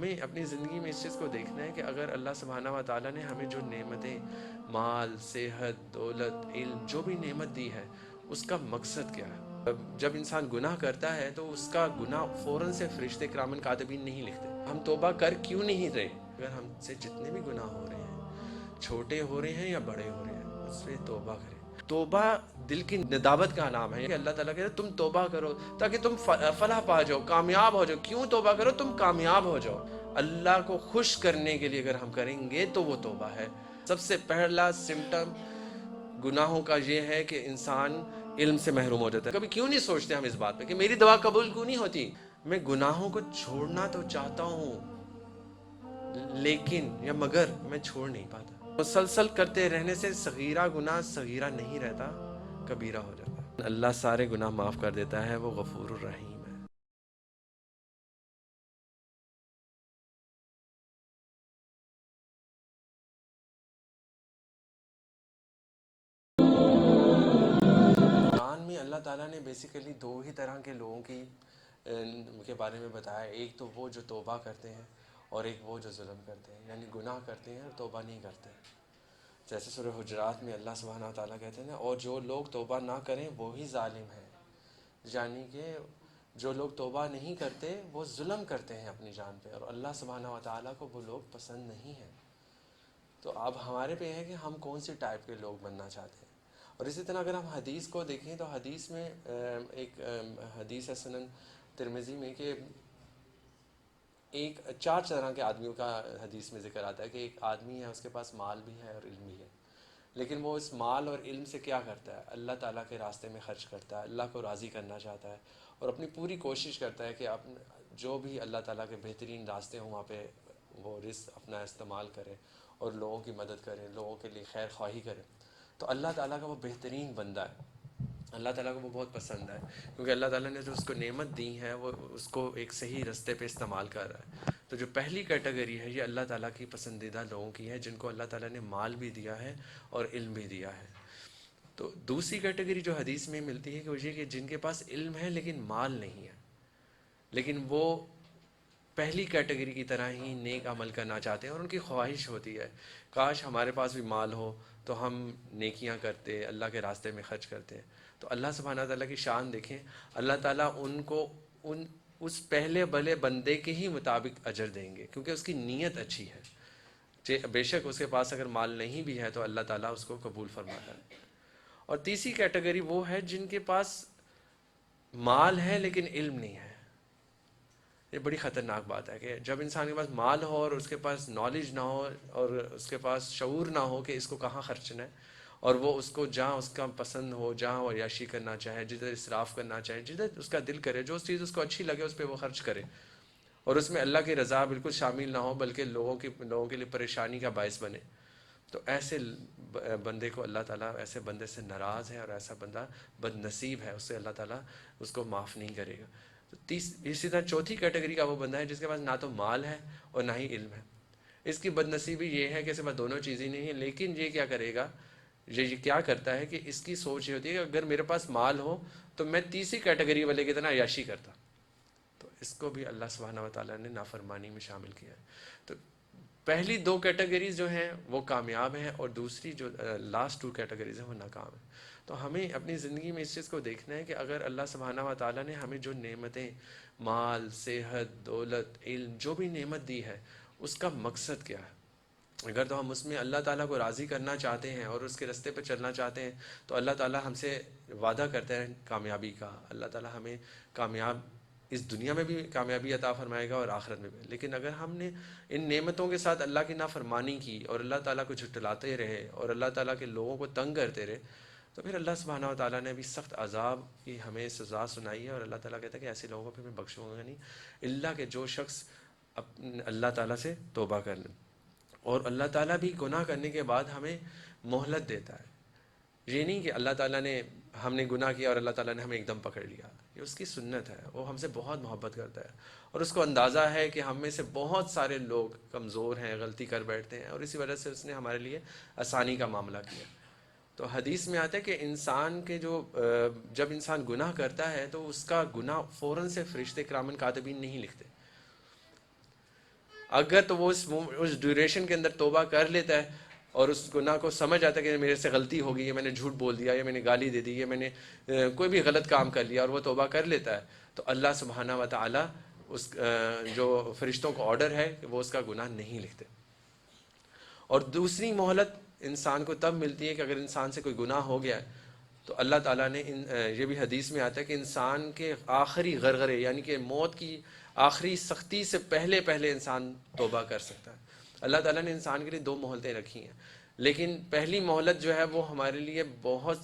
ہمیں اپنی زندگی میں اس چیز کو دیکھنا ہے کہ اگر اللہ سبحانہ و تعالیٰ نے ہمیں جو نعمتیں مال، صحت، دولت، علم جو بھی نعمت دی ہے اس کا مقصد کیا ہے؟ جب انسان گناہ کرتا ہے تو اس کا گناہ فوراً سے فرشتے کرامن کاتبین نہیں لکھتے. ہم توبہ کر کیوں نہیں رہے؟ اگر ہم سے جتنے بھی گناہ ہو رہے ہیں، چھوٹے ہو رہے ہیں یا بڑے ہو رہے ہیں، اس سے توبہ کریں. توبہ دل کی ندامت کا نام ہے کہ اللہ تعالیٰ کہتے ہیں تم توبہ کرو تاکہ تم فلاح پا جاؤ، کامیاب ہو جاؤ. کیوں توبہ کرو؟ تم کامیاب ہو جاؤ. اللہ کو خوش کرنے کے لیے اگر ہم کریں گے تو وہ توبہ ہے. سب سے پہلا سمٹم گناہوں کا یہ ہے کہ انسان علم سے محروم ہو جاتا ہے. کبھی کیوں نہیں سوچتے ہم اس بات پہ کہ میری دعا قبول کیوں نہیں ہوتی؟ میں گناہوں کو چھوڑنا تو چاہتا ہوں لیکن یا مگر میں چھوڑ نہیں پاتا. مسلسل کرتے رہنے سے صغیرہ گناہ صغیرہ نہیں رہتا، کبیرہ ہو جاتا. اللہ سارے گناہ معاف کر دیتا ہے، وہ غفور الرحیم ہے. قرآن میں اللہ تعالیٰ نے بیسیکلی دو ہی طرح کے لوگوں کے بارے میں بتایا. ایک تو وہ جو توبہ کرتے ہیں اور ایک وہ جو ظلم کرتے ہیں، یعنی گناہ کرتے ہیں اور توبہ نہیں کرتے. جیسے سورہ حجرات میں اللہ سبحانہ و تعالیٰ کہتے ہیں اور جو لوگ توبہ نہ کریں وہی ظالم ہیں. یعنی کہ جو لوگ توبہ نہیں کرتے وہ ظلم کرتے ہیں اپنی جان پہ، اور اللہ سبحانہ و تعالیٰ کو وہ لوگ پسند نہیں ہیں. تو اب ہمارے پہ ہے کہ ہم کون سی ٹائپ کے لوگ بننا چاہتے ہیں. اور اسی طرح اگر ہم حدیث کو دیکھیں تو حدیث میں ایک حدیث ہے سنن ترمذی میں کہ ایک چار طرح کے آدمیوں کا حدیث میں ذکر آتا ہے کہ ایک آدمی ہے، اس کے پاس مال بھی ہے اور علم بھی ہے، لیکن وہ اس مال اور علم سے کیا کرتا ہے؟ اللہ تعالیٰ کے راستے میں خرچ کرتا ہے، اللہ کو راضی کرنا چاہتا ہے اور اپنی پوری کوشش کرتا ہے کہ جو بھی اللہ تعالیٰ کے بہترین راستے ہوں وہاں پہ وہ رزق اپنا استعمال کرے اور لوگوں کی مدد کرے، لوگوں کے لیے خیر خواہی کرے. تو اللہ تعالیٰ کا وہ بہترین بندہ ہے، اللہ تعالیٰ کو وہ بہت پسند ہے، کیونکہ اللہ تعالیٰ نے جو اس کو نعمت دی ہے وہ اس کو ایک صحیح راستے پہ استعمال کر رہا ہے. تو جو پہلی کیٹیگری ہے یہ اللہ تعالیٰ کی پسندیدہ لوگوں کی ہے، جن کو اللہ تعالیٰ نے مال بھی دیا ہے اور علم بھی دیا ہے. تو دوسری کیٹیگری جو حدیث میں ملتی ہے کہ وہ یہ کہ جن کے پاس علم ہے لیکن مال نہیں ہے، لیکن وہ پہلی کیٹیگری کی طرح ہی نیک عمل کرنا چاہتے ہیں اور ان کی خواہش ہوتی ہے کاش ہمارے پاس بھی مال ہو تو ہم نیکیاں کرتے، اللہ کے راستے میں خرچ کرتے ہیں. تو اللہ سبحانہ تعالیٰ کی شان دیکھیں، اللہ تعالیٰ ان کو اس پہلے بھلے بندے کے ہی مطابق اجر دیں گے کیونکہ اس کی نیت اچھی ہے. بے شک اس کے پاس اگر مال نہیں بھی ہے تو اللہ تعالیٰ اس کو قبول فرماتا ہے. اور تیسری کیٹیگری وہ ہے جن کے پاس مال ہے لیکن علم نہیں ہے. یہ بڑی خطرناک بات ہے کہ جب انسان کے پاس مال ہو اور اس کے پاس نالج نہ ہو اور اس کے پاس شعور نہ ہو کہ اس کو کہاں خرچنا ہے، اور وہ اس کو جہاں اس کا پسند ہو، جہاں وہ عیاشی کرنا چاہے، جدھر اسراف کرنا چاہے، جدھر اس کا دل کرے، جو چیز اس کو اچھی لگے اس پہ وہ خرچ کرے، اور اس میں اللہ کی رضا بالکل شامل نہ ہو بلکہ لوگوں کے لیے پریشانی کا باعث بنے. تو ایسے بندے کو اللہ تعالیٰ ایسے بندے سے ناراض ہے اور ایسا بندہ بد نصیب ہے، اس سے اللہ تعالیٰ اس کو معاف نہیں کرے گا. تو اسی طرح چوتھی کیٹیگری کا وہ بندہ ہے جس کے پاس نہ تو مال ہے اور نہ ہی علم ہے. اس کی بد نصیبی یہ ہے کہ اس کے پاس دونوں چیزیں نہیں ہیں، لیکن یہ کیا کرے گا، یہ کیا کرتا ہے کہ اس کی سوچ یہ ہوتی ہے کہ اگر میرے پاس مال ہو تو میں تیسری کیٹیگری والے کی طرح عیاشی کرتا. تو اس کو بھی اللہ سبحانہ و تعالیٰ نے نافرمانی میں شامل کیا ہے. تو پہلی دو کیٹیگریز جو ہیں وہ کامیاب ہیں اور دوسری جو لاسٹ ٹو کیٹیگریز ہیں وہ ناکام ہیں. تو ہمیں اپنی زندگی میں اس چیز کو دیکھنا ہے کہ اگر اللہ سبحانہ و تعالیٰ نے ہمیں جو نعمتیں مال، صحت، دولت، علم جو بھی نعمت دی ہے اس کا مقصد کیا ہے. اگر تو ہم اس میں اللہ تعالیٰ کو راضی کرنا چاہتے ہیں اور اس کے راستے پہ چلنا چاہتے ہیں تو اللہ تعالیٰ ہم سے وعدہ کرتے ہیں کامیابی کا. اللہ تعالیٰ ہمیں اس دنیا میں بھی کامیابی عطا فرمائے گا اور آخرت میں بھی. لیکن اگر ہم نے ان نعمتوں کے ساتھ اللہ کی نافرمانی کی اور اللہ تعالیٰ کو جھٹلاتے رہے اور اللہ تعالیٰ کے لوگوں کو تنگ کرتے رہے تو پھر اللہ سبحانہ و تعالیٰ نے بھی سخت عذاب کی ہمیں سزا سنائی ہے. اور اللہ تعالیٰ کہتا ہے کہ ایسے لوگوں کو پھر میں بخشوں گا نہیں اللہ کہ جو شخص اللہ تعالیٰ سے توبہ کر لیں. اور اللہ تعالیٰ بھی گناہ کرنے کے بعد ہمیں مہلت دیتا ہے. یہ نہیں کہ اللہ تعالیٰ نے ہم نے گناہ کیا اور اللہ تعالیٰ نے ہمیں ایک دم پکڑ لیا. یہ اس کی سنت ہے، وہ ہم سے بہت محبت کرتا ہے اور اس کو اندازہ ہے کہ ہم میں سے بہت سارے لوگ کمزور ہیں، غلطی کر بیٹھتے ہیں، اور اسی وجہ سے اس نے ہمارے لیے آسانی کا معاملہ کیا. تو حدیث میں آتا ہے کہ انسان کے جب انسان گناہ کرتا ہے تو اس کا گناہ فوراً سے فرشتے کرامن کاتبین نہیں لکھتے. اگر تو وہ اس ڈیوریشن کے اندر توبہ کر لیتا ہے اور اس گناہ کو سمجھ آتا ہے کہ میرے سے غلطی ہو گئی ہے، میں نے جھوٹ بول دیا یا میں نے گالی دے دی یا میں نے کوئی بھی غلط کام کر لیا، اور وہ توبہ کر لیتا ہے، تو اللہ سبحانہ و تعالیٰ اس جو فرشتوں کو آرڈر ہے کہ وہ اس کا گناہ نہیں لکھتے۔ اور دوسری مہلت انسان کو تب ملتی ہے کہ اگر انسان سے کوئی گناہ ہو گیا ہے تو اللہ تعالیٰ نے یہ بھی حدیث میں آتا ہے کہ انسان کے آخری غرغرے یعنی کہ موت کی آخری سختی سے پہلے پہلے انسان توبہ کر سکتا ہے۔ اللہ تعالیٰ نے انسان کے لیے دو مہلتیں رکھی ہیں، لیکن پہلی مہلت جو ہے وہ ہمارے لیے بہت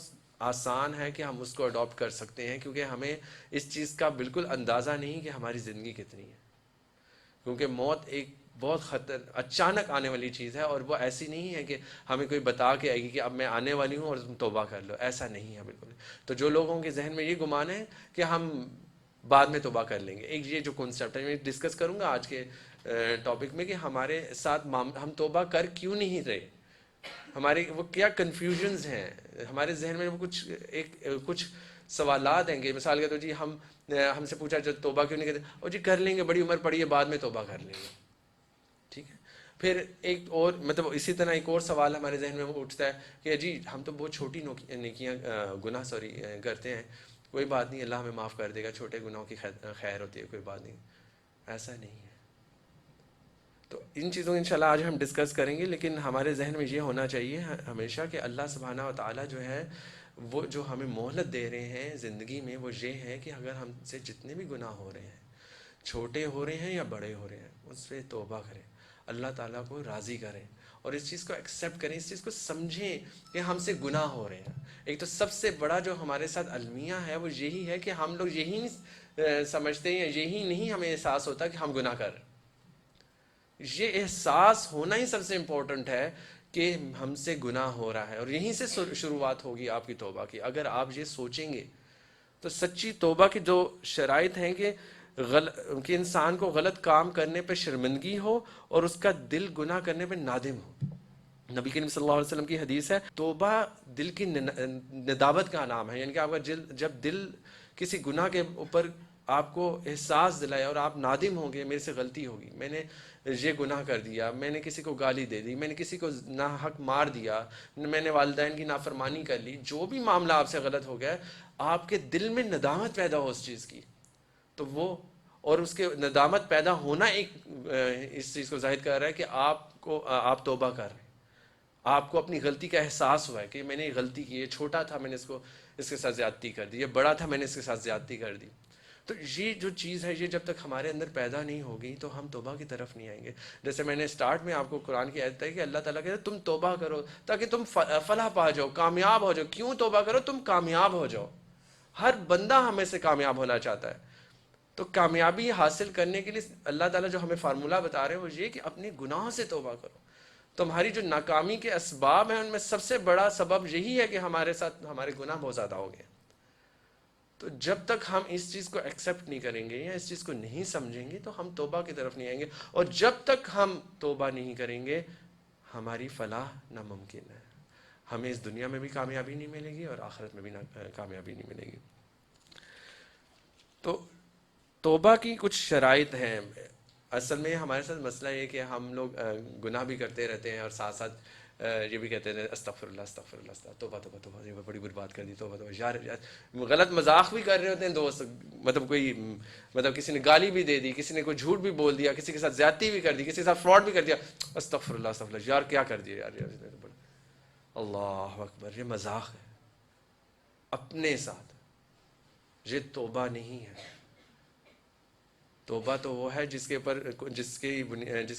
آسان ہے کہ ہم اس کو اڈاپٹ کر سکتے ہیں، کیونکہ ہمیں اس چیز کا بالکل اندازہ نہیں کہ ہماری زندگی کتنی ہے، کیونکہ موت ایک بہت اچانک آنے والی چیز ہے، اور وہ ایسی نہیں ہے کہ ہمیں کوئی بتا کے آئے گی کہ اب میں آنے والی ہوں اور تم توبہ کر لو، ایسا نہیں ہے بالکل۔ تو جو لوگوں کے ذہن میں یہ گمان ہے کہ ہم بعد میں توبہ کر لیں گے، ایک یہ جو کنسیپٹ ہے میں ڈسکس کروں گا آج کے ٹاپک میں کہ ہمارے ساتھ ہم توبہ کر کیوں نہیں رہے، ہمارے وہ کیا کنفیوژنز ہیں ہمارے ذہن میں، وہ کچھ سوالات ہیں کہ مثال کے تو جی ہم سے پوچھا جو توبہ کیوں نہیں کرتے، اور جی کر لیں گے، بڑی عمر پڑی ہے بعد میں توبہ کر لیں گے، ٹھیک ہے۔ پھر ایک اور مطلب اسی طرح ایک اور سوال ہمارے ذہن میں وہ اٹھتا ہے کہ جی ہم تو بہت چھوٹی نیکیاں گناہ کرتے ہیں، کوئی بات نہیں، اللہ ہمیں معاف کر دے گا، چھوٹے گناہوں کی خیر ہوتی ہے، کوئی بات نہیں، ایسا نہیں ہے۔ تو ان چیزوں کو انشاءاللہ آج ہم ڈسکس کریں گے، لیکن ہمارے ذہن میں یہ ہونا چاہیے ہمیشہ کہ اللہ سبحانہ و تعالیٰ جو ہے وہ جو ہمیں مہلت دے رہے ہیں زندگی میں، وہ یہ ہے کہ اگر ہم سے جتنے بھی گناہ ہو رہے ہیں، چھوٹے ہو رہے ہیں یا بڑے ہو رہے ہیں، اس پہ توبہ کریں، اللہ تعالیٰ کو راضی کریں، اور اس چیز کو ایکسیپٹ کریں، اس چیز کو سمجھیں کہ ہم سے گناہ ہو رہے ہیں۔ ایک تو سب سے بڑا جو ہمارے ساتھ المیہ ہے وہ یہی ہے کہ ہم لوگ یہی نہیں سمجھتے ہیں، یہی نہیں ہمیں احساس ہوتا کہ ہم گناہ کر رہے ہیں۔ یہ احساس ہونا ہی سب سے امپورٹنٹ ہے کہ ہم سے گناہ ہو رہا ہے، اور یہیں سے شروعات ہوگی آپ کی توبہ کی۔ اگر آپ یہ سوچیں گے تو سچی توبہ کی جو شرائط ہیں کہ انسان کو غلط کام کرنے پہ شرمندگی ہو اور اس کا دل گناہ کرنے پہ نادم ہو۔ نبی کریم صلی اللہ علیہ وسلم کی حدیث ہے، توبہ دل کی ندامت کا نام ہے، یعنی کہ آپ کا جب دل کسی گناہ کے اوپر آپ کو احساس دلائے اور آپ نادم ہوں گے میرے سے غلطی ہوگی، میں نے یہ گناہ کر دیا، میں نے کسی کو گالی دے دی، میں نے کسی کو ناحق مار دیا، میں نے والدین کی نافرمانی کر لی، جو بھی معاملہ آپ سے غلط ہو گیا، آپ کے دل میں ندامت پیدا ہو اس چیز کی، تو وہ اور اس کے ندامت پیدا ہونا ایک اس چیز کو ظاہر کر رہا ہے کہ آپ توبہ کر رہے ہیں، آپ کو اپنی غلطی کا احساس ہوا ہے کہ میں نے یہ غلطی کی، یہ چھوٹا تھا میں نے اس کے ساتھ زیادتی کر دی، یہ بڑا تھا میں نے اس کے ساتھ زیادتی کر دی۔ تو یہ جو چیز ہے یہ جب تک ہمارے اندر پیدا نہیں ہوگی تو ہم توبہ کی طرف نہیں آئیں گے۔ جیسے میں نے سٹارٹ میں آپ کو قرآن کی آیت ہے کہ اللہ تعالیٰ کہتے ہیں تم توبہ کرو تاکہ تم فلاح پا جاؤ، کامیاب ہو جاؤ۔ کیوں توبہ کرو؟ تم کامیاب ہو جاؤ۔ ہر بندہ ہمیں سے کامیاب ہونا چاہتا ہے، تو کامیابی حاصل کرنے کے لیے اللہ تعالیٰ جو ہمیں فارمولہ بتا رہے ہیں وہ یہ کہ اپنے گناہوں سے توبہ کرو۔ تمہاری جو ناکامی کے اسباب ہیں ان میں سب سے بڑا سبب یہی ہے کہ ہمارے ساتھ ہمارے گناہ بہت زیادہ ہو گئے۔ تو جب تک ہم اس چیز کو ایکسیپٹ نہیں کریں گے یا اس چیز کو نہیں سمجھیں گے تو ہم توبہ کی طرف نہیں آئیں گے، اور جب تک ہم توبہ نہیں کریں گے ہماری فلاح ناممکن ہے، ہمیں اس دنیا میں بھی کامیابی نہیں ملے گی اور آخرت میں بھی کامیابی نہیں ملے گی۔ تو توبہ کی کچھ شرائط ہیں۔ اصل میں ہمارے ساتھ مسئلہ یہ کہ ہم لوگ گناہ بھی کرتے رہتے ہیں اور ساتھ ساتھ یہ بھی کہتے ہیں استغفر اللہ استغفر اللہ، توبہ توبہ توبہ، یہ بڑی بری بات کر دی، توبہ توبہ، یار غلط مذاق بھی کر رہے ہوتے ہیں دوست، مطلب کسی نے گالی بھی دے دی، کسی نے کوئی جھوٹ بھی بول دیا، کسی کے ساتھ زیادتی بھی کر دی، کسی کے ساتھ فراڈ بھی کر دیا، استغفر اللہ استغفر اللہ، یار کیا کر دیا یار، اللہ اکبر، یہ مذاق ہے اپنے ساتھ، یہ توبہ نہیں ہے۔ توبہ تو وہ ہے جس کے اوپر جس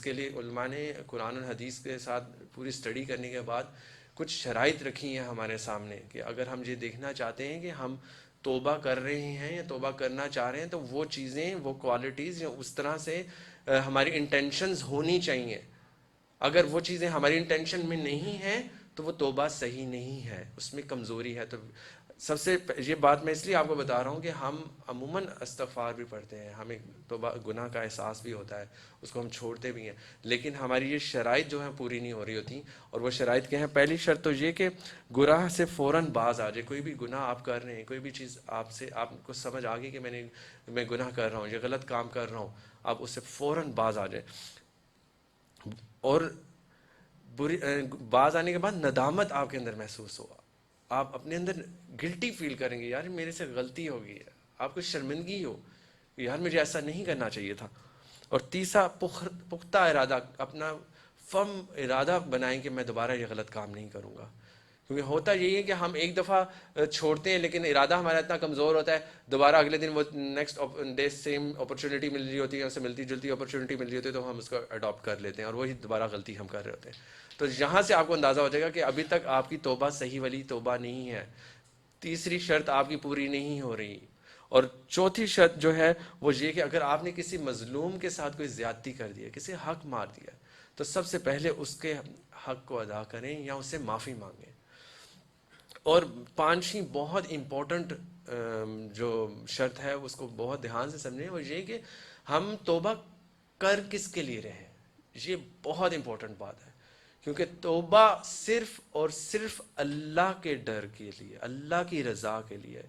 کے لیے علماء نے قرآن اور حدیث کے ساتھ پوری اسٹڈی کرنے کے بعد کچھ شرائط رکھی ہیں ہمارے سامنے کہ اگر ہم یہ دیکھنا چاہتے ہیں کہ ہم توبہ کر رہے ہیں یا توبہ کرنا چاہ رہے ہیں تو وہ چیزیں، وہ کوالٹیز یا اس طرح سے ہماری انٹینشنز ہونی چاہیے۔ اگر وہ چیزیں ہماری انٹینشن میں نہیں ہیں تو وہ توبہ صحیح نہیں ہے، اس میں کمزوری ہے۔ تو سب سے یہ بات میں اس لیے آپ کو بتا رہا ہوں کہ ہم عموماً استغفار بھی پڑھتے ہیں، ہمیں توبہ گناہ کا احساس بھی ہوتا ہے، اس کو ہم چھوڑتے بھی ہیں، لیکن ہماری یہ شرائط جو ہیں پوری نہیں ہو رہی ہوتی۔ اور وہ شرائط کیا ہیں؟ پہلی شرط تو یہ کہ گناہ سے فوراً باز آ جائے۔ کوئی بھی گناہ آپ کر رہے ہیں، کوئی بھی چیز آپ کو سمجھ آ گئی کہ میں گناہ کر رہا ہوں، یہ غلط کام کر رہا ہوں، آپ اس سے فوراً باز آ جائیں۔ اور بری باز آنے کے بعد ندامت آپ کے اندر محسوس ہوگا، آپ اپنے اندر گلٹی فیل کریں گے، یار میرے سے غلطی ہو گئی ہے، آپ کو شرمندگی ہو، یار مجھے ایسا نہیں کرنا چاہیے تھا۔ اور تیسرا پختہ ارادہ، اپنا فرم ارادہ بنائیں کہ میں دوبارہ یہ غلط کام نہیں کروں گا، کیونکہ ہوتا یہی ہے کہ ہم ایک دفعہ چھوڑتے ہیں لیکن ارادہ ہمارا اتنا کمزور ہوتا ہے، دوبارہ اگلے دن وہ نیکسٹ ڈے سیم اپرچونیٹی مل رہی ہوتی ہے، اسے ملتی جلتی اپرچونیٹی مل رہی ہوتی ہے تو ہم اس کو اڈاپٹ کر لیتے ہیں اور وہی دوبارہ غلطی ہم کر رہے ہوتے ہیں۔ تو یہاں سے آپ کو اندازہ ہو جائے گا کہ ابھی تک آپ کی توبہ صحیح والی توبہ نہیں ہے، تیسری شرط آپ کی پوری نہیں ہو رہی۔ اور چوتھی شرط جو ہے وہ یہ کہ اگر آپ نے کسی مظلوم کے ساتھ کوئی زیادتی کر دی ہے، کسی حق مار دیا، تو سب سے پہلے اس کے حق کو ادا کریں یا اس سے معافی مانگیں۔ اور پانچویں بہت امپورٹنٹ جو شرط ہے اس کو بہت دھیان سے سمجھیں، وہ یہ کہ ہم توبہ کر کس کے لیے رہے ہیں، یہ بہت امپورٹنٹ بات ہے، کیونکہ توبہ صرف اور صرف اللہ کے ڈر کے لیے، اللہ کی رضا کے لیے،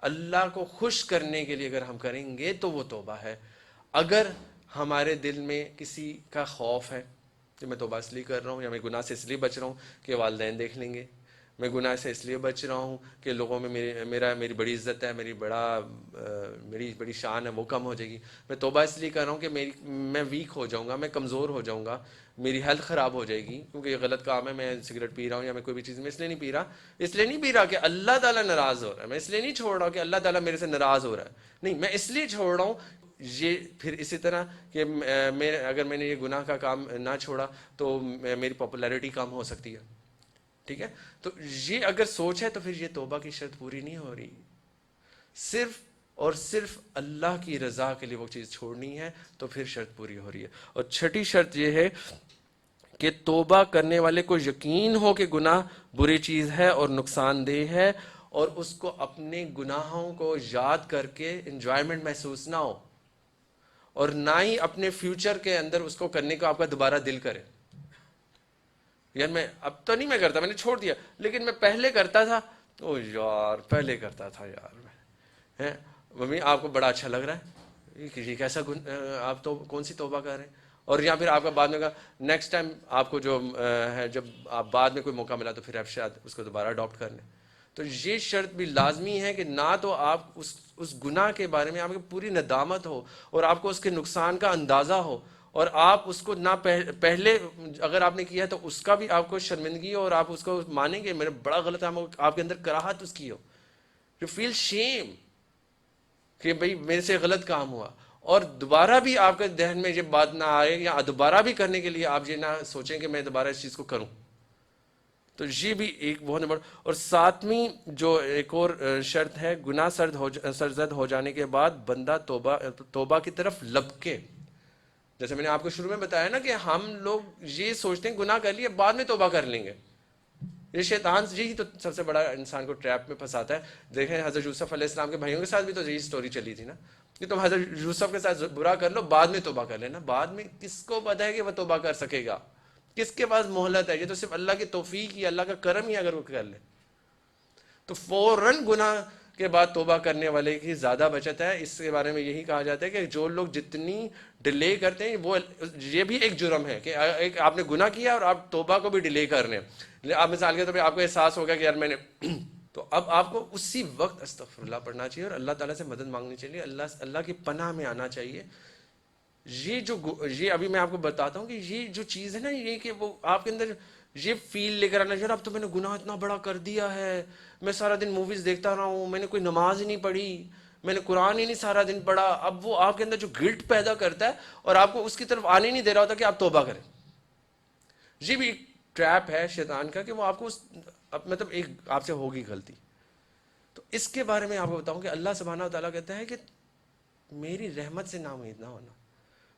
اللہ کو خوش کرنے کے لیے اگر ہم کریں گے تو وہ توبہ ہے۔ اگر ہمارے دل میں کسی کا خوف ہے کہ میں توبہ اس لیے کر رہا ہوں، یا میں گناہ سے اس لیے بچ رہا ہوں کہ والدین دیکھ لیں گے، میں گناہ سے اس لیے بچ رہا ہوں کہ لوگوں میں میری بڑی عزت ہے، میری بڑی شان ہے وہ کم ہو جائے گی، میں توبہ اس لیے کر رہا ہوں کہ میں ویک ہو جاؤں گا، میں کمزور ہو جاؤں گا، میری ہیلتھ خراب ہو جائے گی کیونکہ یہ غلط کام ہے، میں سگریٹ پی رہا ہوں یا میں کوئی بھی چیز میں اس لیے نہیں پی رہا، کہ اللہ تعالیٰ ناراض ہو رہا ہے، میں اس لیے نہیں چھوڑ رہا کہ اللہ تعالیٰ میرے سے ناراض ہو رہا ہے، نہیں، میں اس لیے چھوڑ رہا ہوں۔ یہ پھر اسی طرح کہ اگر میں نے یہ گناہ کا کام نہ چھوڑا تو میری پاپولیرٹی کم ہو سکتی ہے، ٹھیک ہے؟ تو یہ اگر سوچ ہے تو پھر یہ توبہ کی شرط پوری نہیں ہو رہی، صرف اور صرف اللہ کی رضا کے لیے وہ چیز چھوڑنی ہے تو پھر شرط پوری ہو رہی ہے۔ اور چھٹی شرط یہ ہے کہ توبہ کرنے والے کو یقین ہو کہ گناہ بری چیز ہے اور نقصان دہ ہے، اور اس کو اپنے گناہوں کو یاد کر کے انجوائمنٹ محسوس نہ ہو، اور نہ ہی اپنے فیوچر کے اندر اس کو کرنے کا آپ کا دوبارہ دل کرے۔ یار میں اب تو نہیں میں کرتا، میں نے چھوڑ دیا، لیکن میں پہلے کرتا تھا، او یار پہلے کرتا تھا یار میں، ممی آپ کو بڑا اچھا لگ رہا ہے، یہ کیسا آپ تو کون سی توبہ کر رہے ہیں؟ اور یا پھر آپ کا بعد میں کہا نیکسٹ ٹائم آپ کو جو ہے، جب آپ بعد میں کوئی موقع ملا تو پھر آپ شاید اس کو دوبارہ اڈاپٹ کر لیں۔ تو یہ شرط بھی لازمی ہے کہ نہ تو آپ اس گناہ کے بارے میں آپ کو پوری ندامت ہو اور آپ کو اس کے نقصان کا اندازہ ہو، اور آپ اس کو نہ پہلے اگر آپ نے کیا تو اس کا بھی آپ کو شرمندگی ہو اور آپ اس کو مانیں گے میرا بڑا غلط ہے، آپ کے اندر کراہت اس کی ہو، یو فیل شیم کہ بھئی میرے سے غلط کام ہوا، اور دوبارہ بھی آپ کے ذہن میں یہ بات نہ آئے یا دوبارہ بھی کرنے کے لیے آپ یہ نہ سوچیں کہ میں دوبارہ اس چیز کو کروں۔ تو یہ بھی ایک بہت بڑا۔ اور ساتویں جو ایک اور شرط ہے، گناہ سرزد ہو جانے کے بعد بندہ توبہ کی طرف لپکے۔ جیسے میں نے آپ کو شروع میں بتایا نا کہ ہم لوگ یہ سوچتے ہیں گناہ کر لیے بعد میں توبہ کر لیں گے، یہ شیطان یہی تو سب سے بڑا انسان کو ٹریپ میں پھنساتا ہے۔ دیکھیں حضرت یوسف علیہ السلام کے بھائیوں کے ساتھ بھی تو یہی سٹوری چلی تھی نا کہ تم حضرت یوسف کے ساتھ برا کر لو بعد میں توبہ کر لینا، بعد میں کس کو پتہ ہے کہ وہ توبہ کر سکے گا، کس کے پاس مہلت ہے؟ یہ تو صرف اللہ کی توفیق ہی، اللہ کا کرم ہی اگر وہ کر لے تو فوراً گناہ کے بعد توبہ کرنے والے کی زیادہ بچت ہے۔ اس کے بارے میں یہی کہا جاتا ہے کہ جو لوگ جتنی ڈیلے کرتے ہیں وہ یہ بھی ایک جرم ہے کہ آپ نے گناہ کیا اور آپ توبہ کو بھی ڈیلے کر رہے ہیں۔ آپ مثال کے طور پہ آپ کو احساس ہوگا کہ یار میں نے تو اب آپ کو اسی وقت استغفر اللہ پڑھنا چاہیے اور اللہ تعالیٰ سے مدد مانگنی چاہیے، اللہ کی پناہ میں آنا چاہیے۔ یہ ابھی میں آپ کو بتاتا ہوں کہ یہ جو چیز ہے نا، یہ کہ وہ آپ کے اندر یہ فیل لے کر آنا چاہیے، اب تو میں نے گناہ اتنا بڑا کر دیا ہے، میں سارا دن موویز دیکھتا رہا ہوں، میں نے کوئی نماز ہی نہیں پڑھی، میں نے قرآن ہی نہیں سارا دن پڑھا، اب وہ آپ کے اندر جو گلٹ پیدا کرتا ہے اور آپ کو اس کی طرف آنے نہیں دے رہا ہوتا کہ آپ توبہ کریں۔ یہ بھی ایک ٹریپ ہے شیطان کا کہ وہ آپ کو مطلب ایک آپ سے ہوگی غلطی، تو اس کے بارے میں آپ کو بتاؤں کہ اللہ سبحانہ و تعالیٰ کہتا ہے کہ میری رحمت سے نا امید نہ ہونا،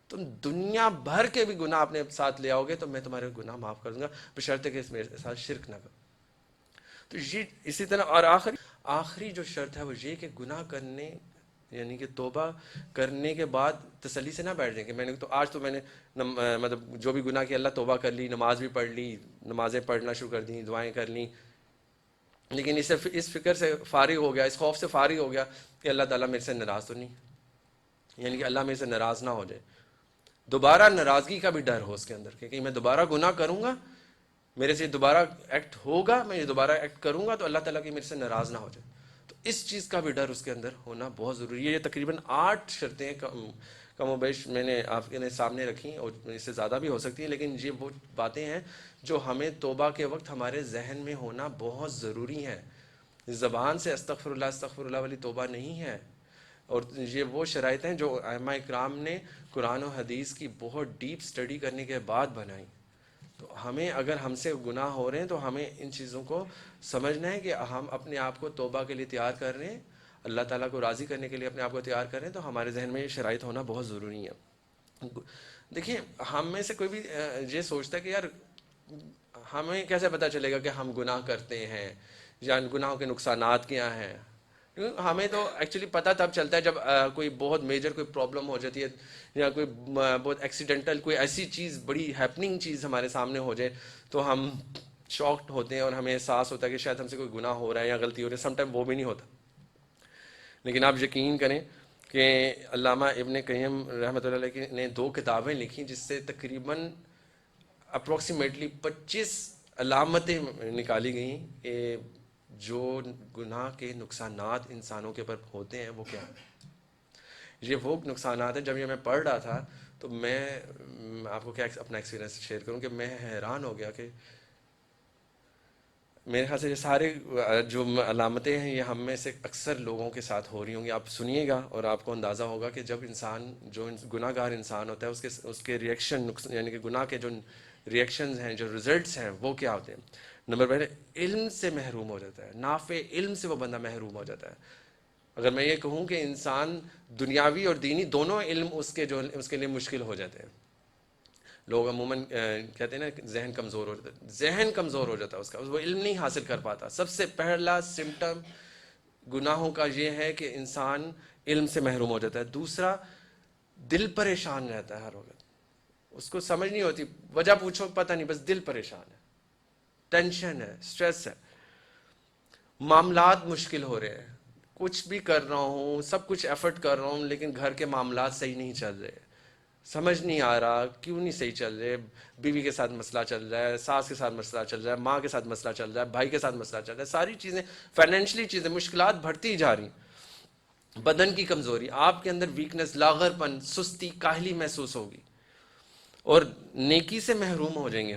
تم دنیا بھر کے بھی گناہ اپنے ساتھ لے آؤ گے تو میں تمہارے گناہ معاف کر دوں گا، بشرطے کہ اس میرے ساتھ شرک نہ کرو۔ تو یہ اسی طرح، اور آخری جو شرط ہے وہ یہ کہ گناہ کرنے یعنی کہ توبہ کرنے کے بعد تسلی سے نہ بیٹھ جائیں کہ میں نے تو آج تو میں نے مطلب جو بھی گناہ کیا اللہ توبہ کر لی، نماز بھی پڑھ لی، نمازیں پڑھنا شروع کر دیں، دعائیں کر لیں، لیکن اس فکر سے فارغ ہو گیا، اس خوف سے فارغ ہو گیا کہ اللہ تعالیٰ میرے سے ناراض تو نہیں، یعنی کہ اللہ میرے سے ناراض نہ ہو جائے۔ دوبارہ ناراضگی کا بھی ڈر ہو اس کے اندر کہ میں دوبارہ گناہ کروں گا، میرے سے دوبارہ ایکٹ ہوگا، میں یہ دوبارہ ایکٹ کروں گا تو اللہ تعالیٰ کی میرے سے ناراض نہ ہو جائے. تو اس چیز کا بھی ڈر اس کے اندر ہونا بہت ضروری ہے. یہ تقریباً 8 شرطیں کم و بیش میں نے آپ کے سامنے رکھی، اور اس سے زیادہ بھی ہو سکتی ہیں، لیکن یہ وہ باتیں ہیں جو ہمیں توبہ کے وقت ہمارے ذہن میں ہونا بہت ضروری ہے. زبان سے استغفر اللہ والی توبہ نہیں ہے. اور یہ وہ شرائط ہیں جو ائمہ اکرام نے قرآن و حدیث کی بہت ڈیپ سٹڈی کرنے کے بعد بنائی. تو ہمیں اگر ہم سے گناہ ہو رہے ہیں تو ہمیں ان چیزوں کو سمجھنا ہے کہ ہم اپنے آپ کو توبہ کے لیے تیار کر رہے ہیں، اللہ تعالیٰ کو راضی کرنے کے لیے اپنے آپ کو تیار کر رہے ہیں. تو ہمارے ذہن میں یہ شرائط ہونا بہت ضروری ہے. دیکھیں، ہم میں سے کوئی بھی یہ سوچتا ہے کہ یار ہمیں کیسے پتہ چلے گا کہ ہم گناہ کرتے ہیں یا گناہوں کے نقصانات کیا ہیں. ہمیں تو ایکچولی پتہ تب چلتا ہے جب کوئی بہت میجر کوئی پرابلم ہو جاتی ہے، یا کوئی بہت ایکسیڈنٹل کوئی ایسی چیز، بڑی ہیپننگ چیز ہمارے سامنے ہو جائے تو ہم شاکڈ ہوتے ہیں اور ہمیں احساس ہوتا ہے کہ شاید ہم سے کوئی گناہ ہو رہا ہے یا غلطی ہو رہی ہے. سم ٹائم وہ بھی نہیں ہوتا. لیکن آپ یقین کریں کہ علامہ ابن قیم رحمۃ اللہ علیہ نے 2 کتابیں لکھی جس سے تقریباً اپروکسیمیٹلی 25 علامتیں نکالی گئیں کہ جو گناہ کے نقصانات انسانوں کے اوپر ہوتے ہیں وہ کیا ہیں. یہ وہ نقصانات ہیں. جب یہ میں پڑھ رہا تھا تو میں آپ کو کیا اپنا ایکسپیرینس شیئر کروں کہ میں حیران ہو گیا کہ میرے خیال سے یہ سارے جو علامتیں ہیں یہ ہم میں سے اکثر لوگوں کے ساتھ ہو رہی ہوں گی. آپ سنیے گا اور آپ کو اندازہ ہوگا کہ جب انسان جو گناہ گار انسان ہوتا ہے اس کے ریئیکشن، یعنی کہ گناہ کے جو ریئیکشنز ہیں، جو ریزلٹس ہیں وہ کیا ہوتے ہیں. نمبر پہلے، علم سے محروم ہو جاتا ہے. نافع علم سے وہ بندہ محروم ہو جاتا ہے. اگر میں یہ کہوں کہ انسان دنیاوی اور دینی دونوں علم اس کے لیے مشکل ہو جاتے ہیں. لوگ عموماً کہتے ہیں نا ذہن کمزور ہو جاتا ہے. ذہن کمزور ہو جاتا ہے اس کا، وہ علم نہیں حاصل کر پاتا. سب سے پہلا سمٹم گناہوں کا یہ ہے کہ انسان علم سے محروم ہو جاتا ہے. دوسرا، دل پریشان رہتا ہے ہر وقت. اس کو سمجھ نہیں ہوتی، وجہ پوچھو پتہ نہیں، بس دل پریشان ہے، ٹینشن ہے، سٹریس ہے. معاملات مشکل ہو رہے ہیں، کچھ بھی کر رہا ہوں، سب کچھ ایفرٹ کر رہا ہوں، لیکن گھر کے معاملات صحیح نہیں چل رہے. سمجھ نہیں آ رہا کیوں نہیں صحیح چل رہے. بیوی کے ساتھ مسئلہ چل رہا ہے، ساس کے ساتھ مسئلہ چل رہا ہے، ماں کے ساتھ مسئلہ چل رہا ہے، بھائی کے ساتھ مسئلہ چل رہا ہے. ساری چیزیں، فائنینشلی چیزیں، مشکلات بڑھتی جا رہی. بدن کی کمزوری، آپ کے اندر ویکنس، لاغر پن، سستی، کاہلی محسوس ہوگی، اور نیکی سے محروم ہو جائیں گے.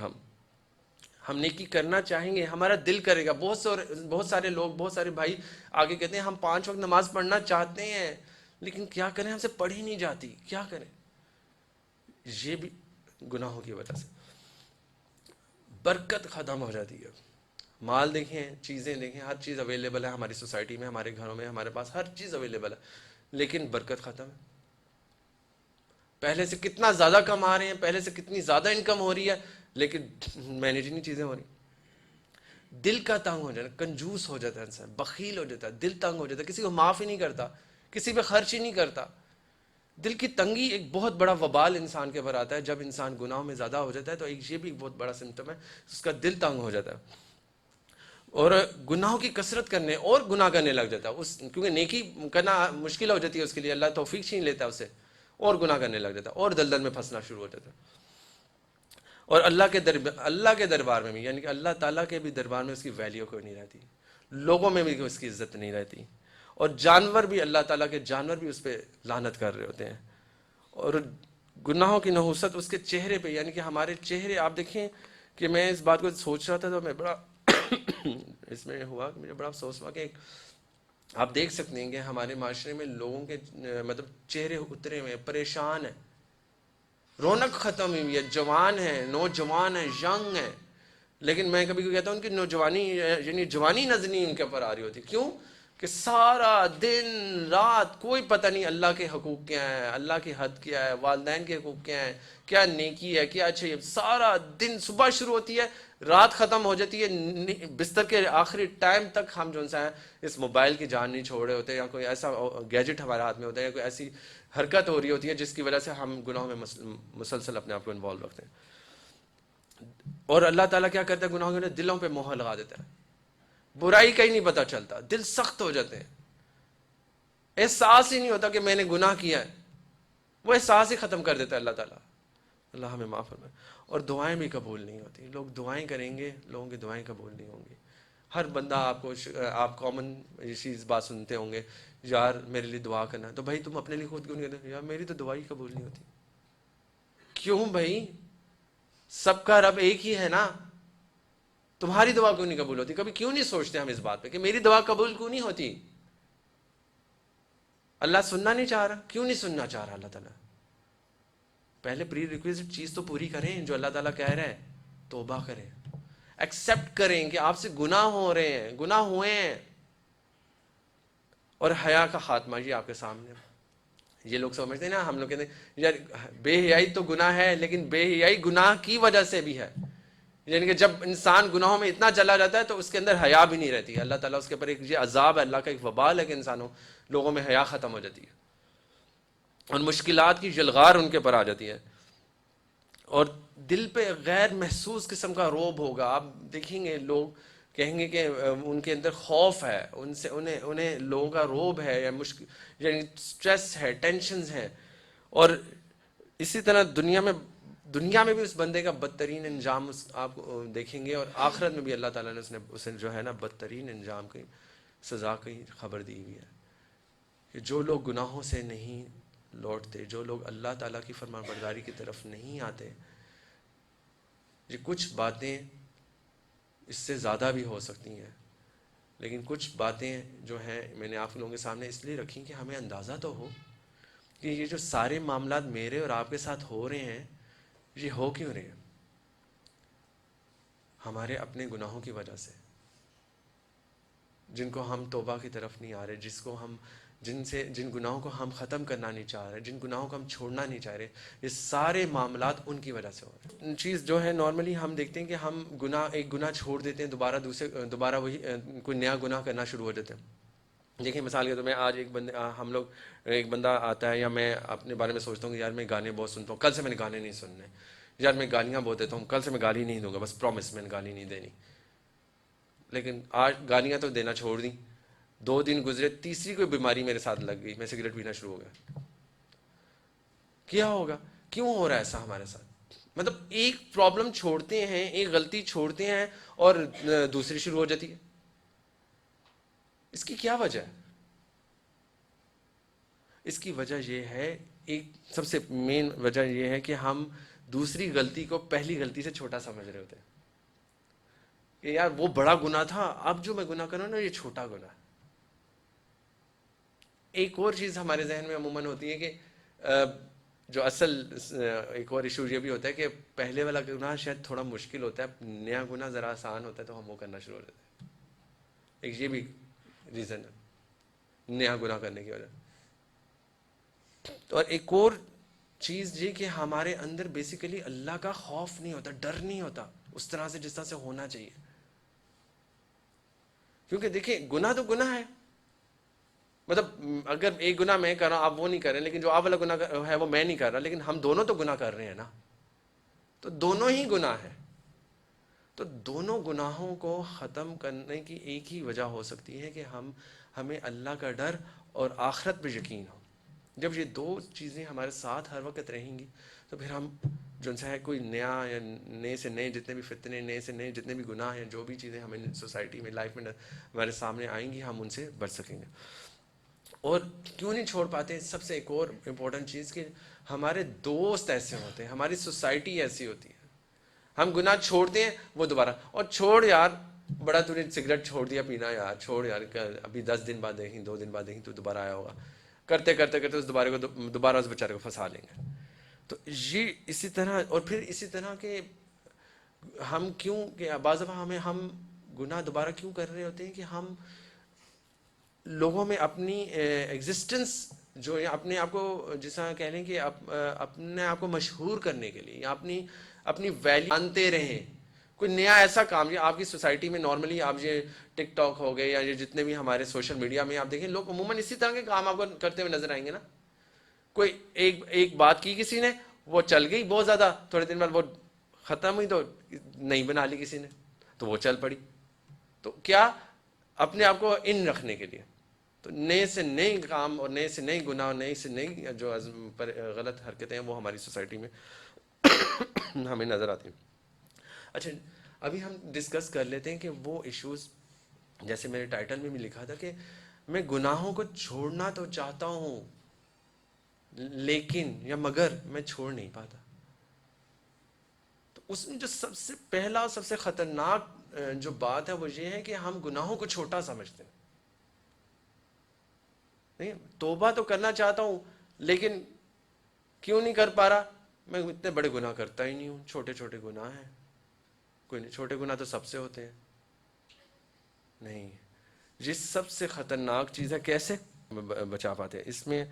ہم نیکی کرنا چاہیں گے، ہمارا دل کرے گا. بہت سارے لوگ، بہت سارے بھائی آگے کہتے ہیں ہم 5 وقت نماز پڑھنا چاہتے ہیں، لیکن کیا کریں، ہم سے پڑھی نہیں جاتی، کیا کریں. یہ بھی گناہوں کی وجہ سے برکت ختم ہو جاتی ہے. مال دیکھیں، چیزیں دیکھیں، ہر چیز اویلیبل ہے ہماری سوسائٹی میں، ہمارے گھروں میں، ہمارے پاس ہر چیز اویلیبل ہے، لیکن برکت ختم ہے. پہلے سے کتنا زیادہ کما رہے ہیں، پہلے سے کتنی زیادہ انکم ہو رہی ہے، لیکن مینیج نہیں چیزیں ہو رہی. دل کا تنگ ہو جاتا ہے، کنجوس ہو جاتا ہے انسان، بخیل ہو جاتا ہے، دل تنگ ہو جاتا ہے، کسی کو معاف ہی نہیں کرتا، کسی پہ خرچ ہی نہیں کرتا. دل کی تنگی ایک بہت بڑا وبال انسان کے اوپر آتا ہے. جب انسان گناہوں میں زیادہ ہو جاتا ہے تو یہ بھی ایک بہت بڑا سمٹم ہے، اس کا دل تنگ ہو جاتا ہے اور گناہوں کی کثرت کرنے اور گناہ کرنے لگ جاتا ہے. کیونکہ نیکی کرنا مشکل ہو جاتی ہے اس کے لیے، اللہ توفیق چھین لیتا ہے اسے، اور گناہ کرنے لگ جاتا ہے اور دلدل میں پھنسنا شروع ہو جاتا ہے. اور اللہ کے دربار میں بھی، یعنی کہ اللہ تعالیٰ کے بھی دربار میں اس کی ویلیو کوئی نہیں رہتی، لوگوں میں بھی اس کی عزت نہیں رہتی. اور جانور بھی، اللہ تعالیٰ کے جانور بھی اس پہ لعنت کر رہے ہوتے ہیں. اور گناہوں کی نحوست اس کے چہرے پہ، یعنی کہ ہمارے چہرے، آپ دیکھیں کہ میں اس بات کو سوچ رہا تھا تو میں بڑا اس میں ہوا کہ مجھے بڑا افسوس ہوا کہ آپ دیکھ سکتے ہیں کہ ہمارے معاشرے میں لوگوں کے مطلب چہرے اترے ہوئے ہیں، پریشان ہیں، رونق ختم ہوئی ہے. جوان ہیں، نوجوان ہیں، ینگ ہیں، لیکن میں کبھی کہتا ہوں کہ نوجوانی، یعنی جوانی نظر نہیں ان کے اوپر آ رہی ہوتی. کیوں؟ کہ سارا دن رات کوئی پتہ نہیں اللہ کے حقوق کیا ہیں، اللہ کی حد کیا ہے، والدین کے حقوق کیا ہیں، کیا نیکی ہے، کیا اچھا. سارا دن صبح شروع ہوتی ہے، رات ختم ہو جاتی ہے، بستر کے آخری ٹائم تک ہم جو ہے اس موبائل کی جان نہیں چھوڑ رہے ہوتے، یا کوئی ایسا گیجٹ ہمارے ہاتھ میں ہوتا ہے، یا کوئی ایسی حرکت ہو رہی ہوتی ہے جس کی وجہ سے ہم گناہوں میں مسلسل اپنے آپ کو انوالو رکھتے ہیں. اور اللہ تعالیٰ کیا کرتا ہے، گناہوں کے دلوں پہ مہر لگا دیتا ہے، برائی کا ہی نہیں پتہ چلتا، دل سخت ہو جاتے ہیں، احساس ہی نہیں ہوتا کہ میں نے گناہ کیا ہے، وہ احساس ہی ختم کر دیتا ہے اللہ تعالیٰ. اللہ ہمیں معاف فرمائے. اور دعائیں بھی قبول نہیں ہوتی. لوگ دعائیں کریں گے, لوگوں کی دعائیں قبول نہیں ہوں گی. ہر بندہ آپ کامن یہ چیز بات سنتے ہوں گے, یار میرے لیے دعا کرنا. تو بھائی تم اپنے لیے خود کیوں نہیں کرتے؟ یار میری تو دعا ہی قبول نہیں ہوتی. کیوں بھائی؟ سب کا رب ایک ہی ہے نا, تمہاری دعا کیوں نہیں قبول ہوتی؟ کبھی کیوں نہیں سوچتے ہم اس بات پہ کہ میری دعا قبول کیوں نہیں ہوتی؟ اللہ سننا نہیں چاہ رہا. کیوں نہیں سننا چاہ رہا اللہ تعالیٰ؟ پہلے پری ریکویزٹ چیز تو پوری کریں جو اللہ تعالیٰ کہہ رہے ہیں. توبہ کریں, ایکسیپٹ کریں کہ آپ سے گناہ ہو رہے ہیں, گناہ ہوئے ہیں, اور حیا کا خاتمہ یہ آپ کے سامنے. یہ لوگ سمجھتے ہیں نا, ہم لوگ کہتے ہیں یار بے حیائی تو گناہ ہے, لیکن بے حیائی گناہ کی وجہ سے بھی ہے. یعنی کہ جب انسان گناہوں میں اتنا چلا جاتا ہے تو اس کے اندر حیا بھی نہیں رہتی. اللہ تعالیٰ اس کے اوپر ایک یہ عذاب ہے, اللہ کا ایک وبال ہے کہ لوگوں میں حیا ختم ہو جاتی ہے, اور مشکلات کی جلغار ان کے پر آ جاتی ہے, اور دل پہ غیر محسوس قسم کا روب ہوگا. آپ دیکھیں گے لوگ کہیں گے کہ ان کے اندر خوف ہے, ان سے انہیں لوگوں کا روب ہے, یا یعنی اسٹریس ہے, ٹینشنز ہیں. اور اسی طرح دنیا میں بھی اس بندے کا بدترین انجام آپ دیکھیں گے, اور آخرت میں بھی اللہ تعالیٰ نے اسے جو ہے نا بدترین انجام کی سزا کی خبر دی ہوئی ہے, کہ جو لوگ گناہوں سے نہیں لوٹتے, جو لوگ اللہ تعالیٰ کی فرمان برداری کی طرف نہیں آتے, یہ کچھ باتیں اس سے زیادہ بھی ہو سکتی ہیں, لیکن کچھ باتیں جو ہیں میں نے آپ لوگوں کے سامنے اس لیے رکھی کہ ہمیں اندازہ تو ہو کہ یہ جو سارے معاملات میرے اور آپ کے ساتھ ہو رہے ہیں, یہ ہو کیوں رہے ہیں؟ ہمارے اپنے گناہوں کی وجہ سے, جن کو ہم توبہ کی طرف نہیں آ رہے, جن گناہوں کو ہم ختم کرنا نہیں چاہ رہے, جن گناہوں کو ہم چھوڑنا نہیں چاہ رہے, یہ سارے معاملات ان کی وجہ سے ہو رہے ہیں. چیز جو ہے نارملی ہم دیکھتے ہیں کہ ہم ایک گناہ چھوڑ دیتے ہیں, دوبارہ وہی کوئی نیا گناہ کرنا شروع ہو جاتے ہیں. دیکھیں مثال کے طور میں آج ایک بندہ آتا ہے, یا میں اپنے بارے میں سوچتا ہوں کہ یار میں گانے بہت سنتا ہوں, کل سے میں نے گانے نہیں سننے. یار میں گالیاں بہت دیتا ہوں, کل سے میں گالی نہیں دوں گا, بس پرومس میں نے گالی نہیں دینی. لیکن آج گالیاں تو دینا چھوڑ دیں, 2 دن گزرے, تیسری کوئی بیماری میرے ساتھ لگ گئی, میں سگریٹ پینا شروع ہو گیا. کیا ہوگا؟ کیوں ہو رہا ہے ایسا ہمارے ساتھ؟ مطلب ایک پرابلم چھوڑتے ہیں, ایک غلطی چھوڑتے ہیں, اور دوسری شروع ہو جاتی ہے. اس کی کیا وجہ ہے؟ اس کی وجہ یہ ہے, ایک سب سے مین وجہ یہ ہے کہ ہم دوسری غلطی کو پہلی غلطی سے چھوٹا سمجھ رہے ہوتے ہیں, کہ یار وہ بڑا گناہ تھا, اب جو میں گناہ کر رہا ہوں نا یہ چھوٹا گناہ. ایک اور چیز ہمارے ذہن میں عموماً ہوتی ہے کہ جو ایک اور ایشو یہ بھی ہوتا ہے کہ پہلے والا گناہ شاید تھوڑا مشکل ہوتا ہے, نیا گناہ ذرا آسان ہوتا ہے, تو ہم وہ کرنا شروع ہو جاتے ہیں. ایک یہ بھی ریزن ہے نیا گناہ کرنے کی وجہ. اور ایک اور چیز یہ کہ ہمارے اندر بیسیکلی اللہ کا خوف نہیں ہوتا, ڈر نہیں ہوتا اس طرح سے جس طرح سے ہونا چاہیے. کیونکہ دیکھیں گناہ تو گناہ ہے, مطلب اگر ایک گناہ میں کر رہا ہوں آپ وہ نہیں کر رہے, لیکن جو آپ والا گناہ ہے وہ میں نہیں کر رہا, لیکن ہم دونوں تو گناہ کر رہے ہیں نا, تو دونوں ہی گناہ ہیں. تو دونوں گناہوں کو ختم کرنے کی ایک ہی وجہ ہو سکتی ہے کہ ہمیں اللہ کا ڈر اور آخرت پہ یقین ہو. جب یہ 2 چیزیں ہمارے ساتھ ہر وقت رہیں گی, تو پھر ہم جو ہے کوئی نیا یا نئے سے نئے جتنے بھی فتنے, نئے سے نئے جتنے بھی گناہ ہیں, جو بھی چیزیں ہمیں سوسائٹی میں لائف میں ہمارے سامنے آئیں گی, ہم ان سے بچ سکیں گے. اور کیوں نہیں چھوڑ پاتے؟ سب سے ایک اور امپورٹنٹ چیز کہ ہمارے دوست ایسے ہوتے ہیں, ہماری سوسائٹی ایسی ہوتی ہے, ہم گناہ چھوڑتے ہیں وہ دوبارہ, اور چھوڑ یار بڑا تو نے سگریٹ چھوڑ دیا پینا, یار چھوڑ یار, ابھی 10 دن بعد دیکھیں, 2 دن بعد دیکھیں تو دوبارہ آیا ہوگا. کرتے کرتے کرتے اس دوبارہ اس بیچارے کو پھنسا لیں گے. تو یہ اسی طرح, اور پھر اسی طرح کہ ہم کیوں کہ بعض دفعہ ہم گناہ دوبارہ کیوں کر رہے ہوتے ہیں کہ ہم لوگوں میں اپنی ایگزسٹنس جو اپنے آپ کو جیسا کہہ لیں کہ اپنے آپ کو مشہور کرنے کے لیے, یا اپنی ویلیو مانتے رہیں. کوئی نیا ایسا کام, یا آپ کی سوسائٹی میں نارملی آپ یہ ٹک ٹاک ہو گئے, یا یہ جتنے بھی ہمارے سوشل میڈیا میں آپ دیکھیں, لوگ عموماً اسی طرح کے کام آپ کو کرتے ہوئے نظر آئیں گے نا. کوئی ایک بات کی کسی نے, وہ چل گئی بہت زیادہ, تھوڑے دن بعد وہ ختم ہوئی, تو نئی بنا لی کسی نے, تو وہ چل پڑی. تو کیا؟ اپنے آپ کو ان رکھنے کے لیے. تو نئے سے نئے کام, اور نئے سے نئے گناہ, اور نئے سے نئی جو غلط حرکتیں ہیں وہ ہماری سوسائٹی میں ہمیں نظر آتی ہیں. اچھا ابھی ہم ڈسکس کر لیتے ہیں کہ وہ ایشوز، جیسے میرے ٹائٹل میں بھی لکھا تھا کہ میں گناہوں کو چھوڑنا تو چاہتا ہوں لیکن یا مگر میں چھوڑ نہیں پاتا. تو اس میں جو سب سے پہلا اور سب سے خطرناک جو بات ہے وہ یہ ہے کہ ہم گناہوں کو چھوٹا سمجھتے ہیں. نہیں، توبہ تو کرنا چاہتا ہوں لیکن کیوں نہیں کر پا رہا؟ میں اتنے بڑے گناہ کرتا ہی نہیں ہوں، چھوٹے چھوٹے گناہ ہیں. کوئی نہیں، چھوٹے گناہ تو سب سے ہوتے ہیں. نہیں، یہ سب سے خطرناک چیز ہے. کیسے بچا پاتے ہیں اس میں؟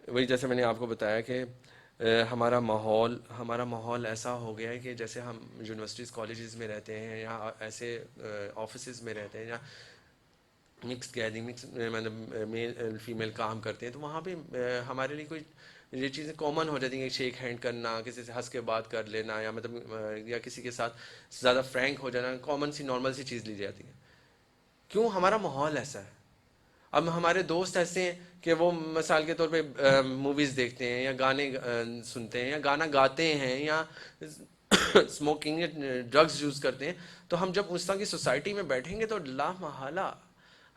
وہی جیسے میں نے آپ کو بتایا کہ ہمارا ماحول ایسا ہو گیا ہے کہ جیسے ہم یونیورسٹیز کالجز میں رہتے ہیں یا ایسے آفیسز میں رہتے ہیں یا مکس گیدرنگ، مطلب میل فیمیل کام کرتے ہیں، تو وہاں پہ ہمارے لیے کوئی یہ چیزیں کامن ہو جاتی ہیں کہ شیک ہینڈ کرنا، کسی سے ہنس کے بات کر لینا، یا مطلب یا کسی کے ساتھ زیادہ فرینک ہو جانا کامن سی نارمل سی چیز لی جاتی ہے. کیوں؟ ہمارا ماحول ایسا ہے. اب ہمارے دوست ایسے ہیں کہ وہ مثال کے طور پہ موویز دیکھتے ہیں یا گانے سنتے ہیں یا گانا گاتے ہیں یا اسموکنگ یا ڈرگز یوز کرتے ہیں، تو ہم جب اس طرح کی سوسائٹی میں بیٹھیں گے تو لا محالہ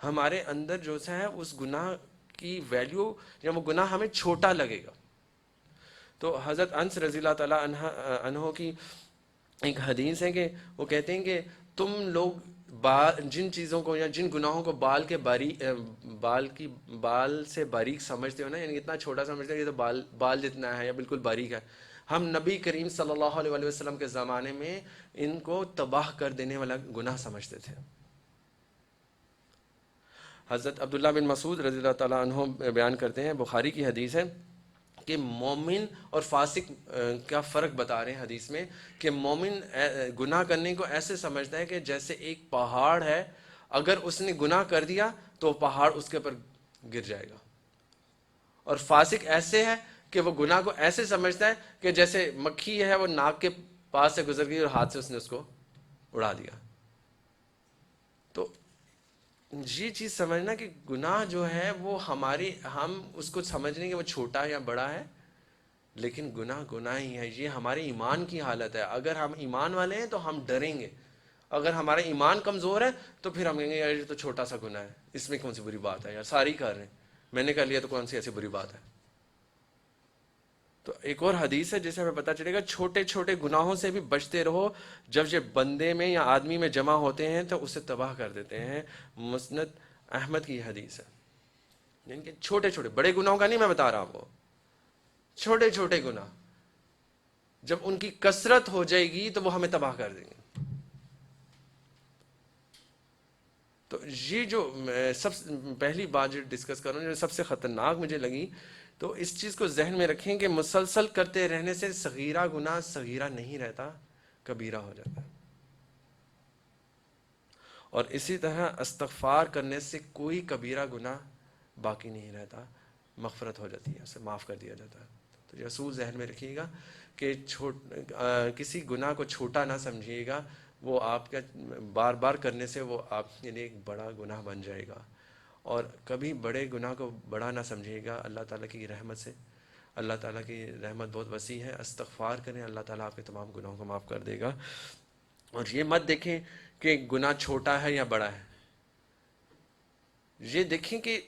ہمارے اندر جو ہے اس گناہ کی ویلیو یا وہ گناہ ہمیں چھوٹا لگے گا. تو حضرت انس رضی اللہ تعالیٰ عنہ کی ایک حدیث ہے کہ وہ کہتے ہیں کہ تم لوگ جن چیزوں کو یا جن گناہوں کو بال سے باریک سمجھتے ہو نا، یعنی اتنا چھوٹا سمجھتے ہو کہ تو بال جتنا ہے یا بالکل باریک ہے، ہم نبی کریم صلی اللہ علیہ وسلم کے زمانے میں ان کو تباہ کر دینے والا گناہ سمجھتے تھے. حضرت عبداللہ بن مسعود رضی اللہ تعالیٰ عنہ بیان کرتے ہیں، بخاری کی حدیث ہے کہ مومن اور فاسق کا فرق بتا رہے ہیں حدیث میں کہ مومن گناہ کرنے کو ایسے سمجھتا ہے کہ جیسے ایک پہاڑ ہے، اگر اس نے گناہ کر دیا تو پہاڑ اس کے اوپر گر جائے گا. اور فاسق ایسے ہے کہ وہ گناہ کو ایسے سمجھتا ہے کہ جیسے مکھی ہے، وہ ناک کے پاس سے گزر گئی اور ہاتھ سے اس نے اس کو اڑا دیا. تو یہ چیز سمجھنا کہ گناہ جو ہے وہ ہم اس کو سمجھنے کہ وہ چھوٹا یا بڑا ہے، لیکن گناہ ہی ہے. یہ ہمارے ایمان کی حالت ہے. اگر ہم ایمان والے ہیں تو ہم ڈریں گے. اگر ہمارا ایمان کمزور ہے تو پھر ہم کہیں گے یار یہ تو چھوٹا سا گناہ ہے، اس میں کون سی بری بات ہے، یار ساری کر رہے ہیں، میں نے کر لیا تو کون سی ایسی بری بات ہے. تو ایک اور حدیث ہے جسے ہمیں پتہ چلے گا چھوٹے چھوٹے گناہوں سے بھی بچتے رہو، جب یہ بندے میں یا آدمی میں جمع ہوتے ہیں تو اسے تباہ کر دیتے ہیں. مسند احمد کی حدیث ہے. یعنی کہ چھوٹے چھوٹے، بڑے گناہوں کا نہیں میں بتا رہا ہوں، وہ چھوٹے چھوٹے گناہ جب ان کی کثرت ہو جائے گی تو وہ ہمیں تباہ کر دیں گے. تو یہ جو سب پہلی بات جو ڈسکس کر رہا ہوں جو سب سے خطرناک مجھے لگی، تو اس چیز کو ذہن میں رکھیں کہ مسلسل کرتے رہنے سے صغیرہ گناہ صغیرہ نہیں رہتا، کبیرہ ہو جاتا ہے. اور اسی طرح استغفار کرنے سے کوئی کبیرہ گناہ باقی نہیں رہتا، مغفرت ہو جاتی ہے، اسے معاف کر دیا جاتا ہے. تو یہ اصول ذہن میں رکھیے گا کہ کسی گناہ کو چھوٹا نہ سمجھیے گا، وہ آپ کا بار بار کرنے سے وہ آپ کے لیے ایک بڑا گناہ بن جائے گا. اور کبھی بڑے گناہ کو بڑا نہ سمجھیے گا. اللہ تعالیٰ کی رحمت سے، اللہ تعالیٰ کی رحمت بہت وسیع ہے، استغفار کریں، اللہ تعالیٰ آپ کے تمام گناہوں کو معاف کر دے گا. اور یہ مت دیکھیں کہ گناہ چھوٹا ہے یا بڑا ہے، یہ دیکھیں کہ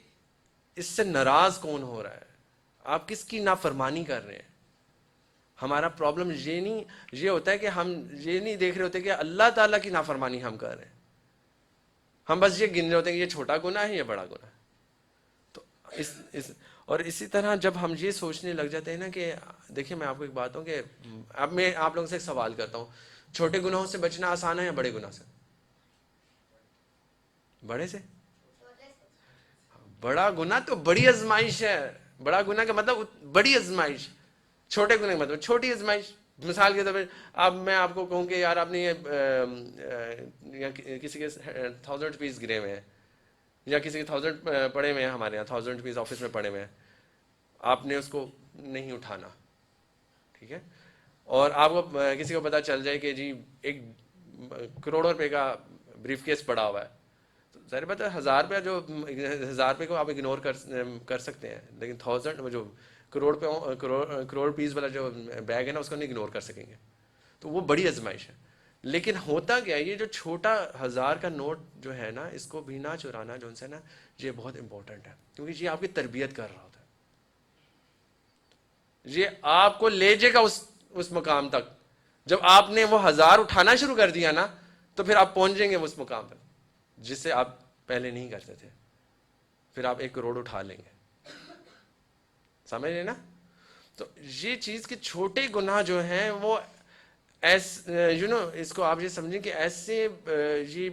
اس سے ناراض کون ہو رہا ہے، آپ کس کی نافرمانی کر رہے ہیں. ہمارا پرابلم یہ ہوتا ہے کہ ہم یہ نہیں دیکھ رہے ہوتے کہ اللہ تعالیٰ کی نافرمانی ہم کر رہے ہیں، ہم بس یہ گن رہے ہوتے ہیں کہ یہ چھوٹا گناہ ہے یا بڑا گناہ ہے. تو اور اسی طرح جب ہم یہ سوچنے لگ جاتے ہیں نا کہ دیکھیں میں آپ کو ایک بات ہوں کہ اب میں آپ لوگوں سے ایک سوال کرتا ہوں، چھوٹے گناہوں سے بچنا آسان ہے یا بڑے گناہ سے؟ بڑے سے. بڑا گناہ تو بڑی آزمائش ہے. بڑا گناہ کا مطلب بڑی آزمائش، چھوٹے گناہ کا مطلب چھوٹی آزمائش. مثال کے طور پہ اب میں آپ کو کہوں کہ یار آپ نے کسی کے 1000 روپیز گرے ہوئے ہیں یا کسی کے 1000 پڑے ہوئے ہیں، ہمارے یہاں 1000 روپیز آفس میں پڑے ہوئے ہیں، آپ نے اس کو نہیں اٹھانا، ٹھیک ہے، اور آپ کو کسی کو پتا چل جائے کہ جی ایک کروڑوں روپے کا بریف کیس پڑا ہوا ہے، تو ظاہر بات ہے 1000 روپیہ جو 1000 روپے کو آپ اگنور کر سکتے ہیں، لیکن 1000 جو کروڑ پیس والا جو بیگ ہے نا اس کو نہیں اگنور کر سکیں گے. تو وہ بڑی آزمائش ہے. لیکن ہوتا کیا ہے, یہ جو چھوٹا 1000 کا نوٹ جو ہے نا, اس کو بھی نہ چرانا جو ہے نا, یہ بہت امپورٹنٹ ہے, کیونکہ یہ آپ کی تربیت کر رہا ہوتا ہے. یہ آپ کو لے جائے گا اس مقام تک. جب آپ نے وہ 1000 اٹھانا شروع کر دیا نا, تو پھر آپ پہنچ جائیں گے اس مقام تک جس سے آپ پہلے نہیں کرتے تھے. پھر آپ 1 کروڑ اٹھا لیں گے. سمجھ رہے نا؟ تو یہ چیز کہ چھوٹے گناہ جو ہیں وہ اس کو آپ یہ سمجھیں کہ ایسے یہ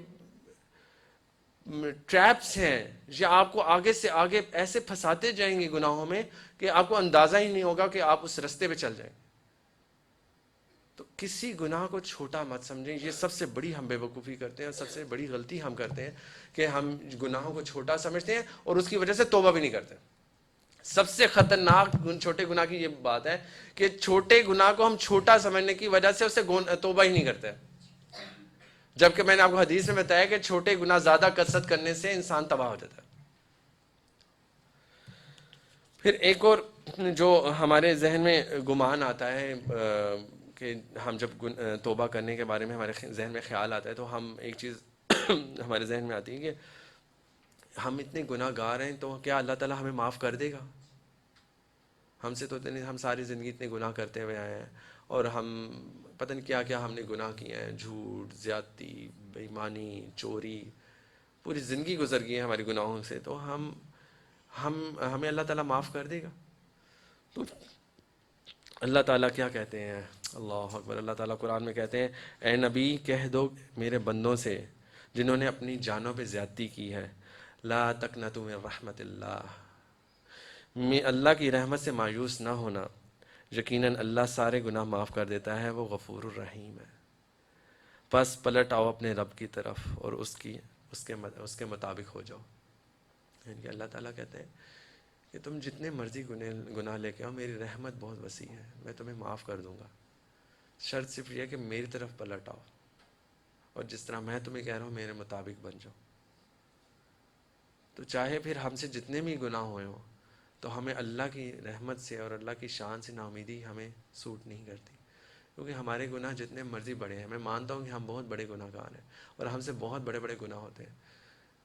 ٹریپس ہیں, یہ آپ کو آگے سے آگے ایسے پھنساتے جائیں گے گناہوں میں کہ آپ کو اندازہ ہی نہیں ہوگا کہ آپ اس رستے پہ چل جائیں. تو کسی گناہ کو چھوٹا مت سمجھیں. یہ سب سے بڑی ہم بے وقوفی کرتے ہیں, اور سب سے بڑی غلطی ہم کرتے ہیں کہ ہم گناہوں کو چھوٹا سمجھتے ہیں اور اس کی وجہ سے توبہ بھی نہیں کرتے. سب سے خطرناک چھوٹے گناہ کی یہ بات ہے کہ چھوٹے گناہ کو ہم چھوٹا سمجھنے کی وجہ سے اسے توبہ ہی نہیں کرتے. جبکہ میں نے آپ کو حدیث میں بتایا کہ چھوٹے گناہ زیادہ کثرت کرنے سے انسان تباہ ہو جاتا ہے. پھر ایک اور جو ہمارے ذہن میں گمان آتا ہے کہ ہم جب توبہ کرنے کے بارے میں ہمارے ذہن میں خیال آتا ہے, تو ہم ایک چیز ہمارے ذہن میں آتی ہے کہ ہم اتنے گناہ گار ہیں, تو کیا اللہ تعالیٰ ہمیں معاف کر دے گا؟ ہم سے تو ہم ساری زندگی اتنے گناہ کرتے ہوئے آئے ہیں, اور ہم پتہ نہیں کیا کیا ہم نے گناہ کیے ہیں, جھوٹ, زیادتی, بے ایمانی, چوری, پوری زندگی گزر گئی ہے ہماری گناہوں سے, تو ہمیں اللہ تعالیٰ معاف کر دے گا؟ تو اللہ تعالیٰ کیا کہتے ہیں؟ اللہ اکبر. اللہ تعالیٰ قرآن میں کہتے ہیں, اے نبی کہہ دو میرے بندوں سے جنہوں نے اپنی جانوں پہ زیادتی کی ہے, لا تقنطوا من رحمت اللہ, میں اللہ کی رحمت سے مایوس نہ ہونا, یقیناً اللہ سارے گناہ معاف کر دیتا ہے, وہ غفور الرحیم ہے. پس پلٹ آؤ اپنے رب کی طرف اور اس کے مطابق ہو جاؤ. یعنی کہ اللہ تعالیٰ کہتے ہیں کہ تم جتنے مرضی گناہ لے کے آؤ, میری رحمت بہت وسیع ہے, میں تمہیں معاف کر دوں گا. شرط صرف یہ ہے کہ میری طرف پلٹ آؤ, اور جس طرح میں تمہیں کہہ رہا ہوں میرے مطابق بن جاؤ. تو چاہے پھر ہم سے جتنے بھی گناہ ہوئے ہوں, تو ہمیں اللہ کی رحمت سے اور اللہ کی شان سے نا امیدی ہمیں سوٹ نہیں کرتی, کیونکہ ہمارے گناہ جتنے مرضی بڑے ہیں, میں مانتا ہوں کہ ہم بہت بڑے گناہ گار ہیں اور ہم سے بہت بڑے بڑے گناہ ہوتے ہیں,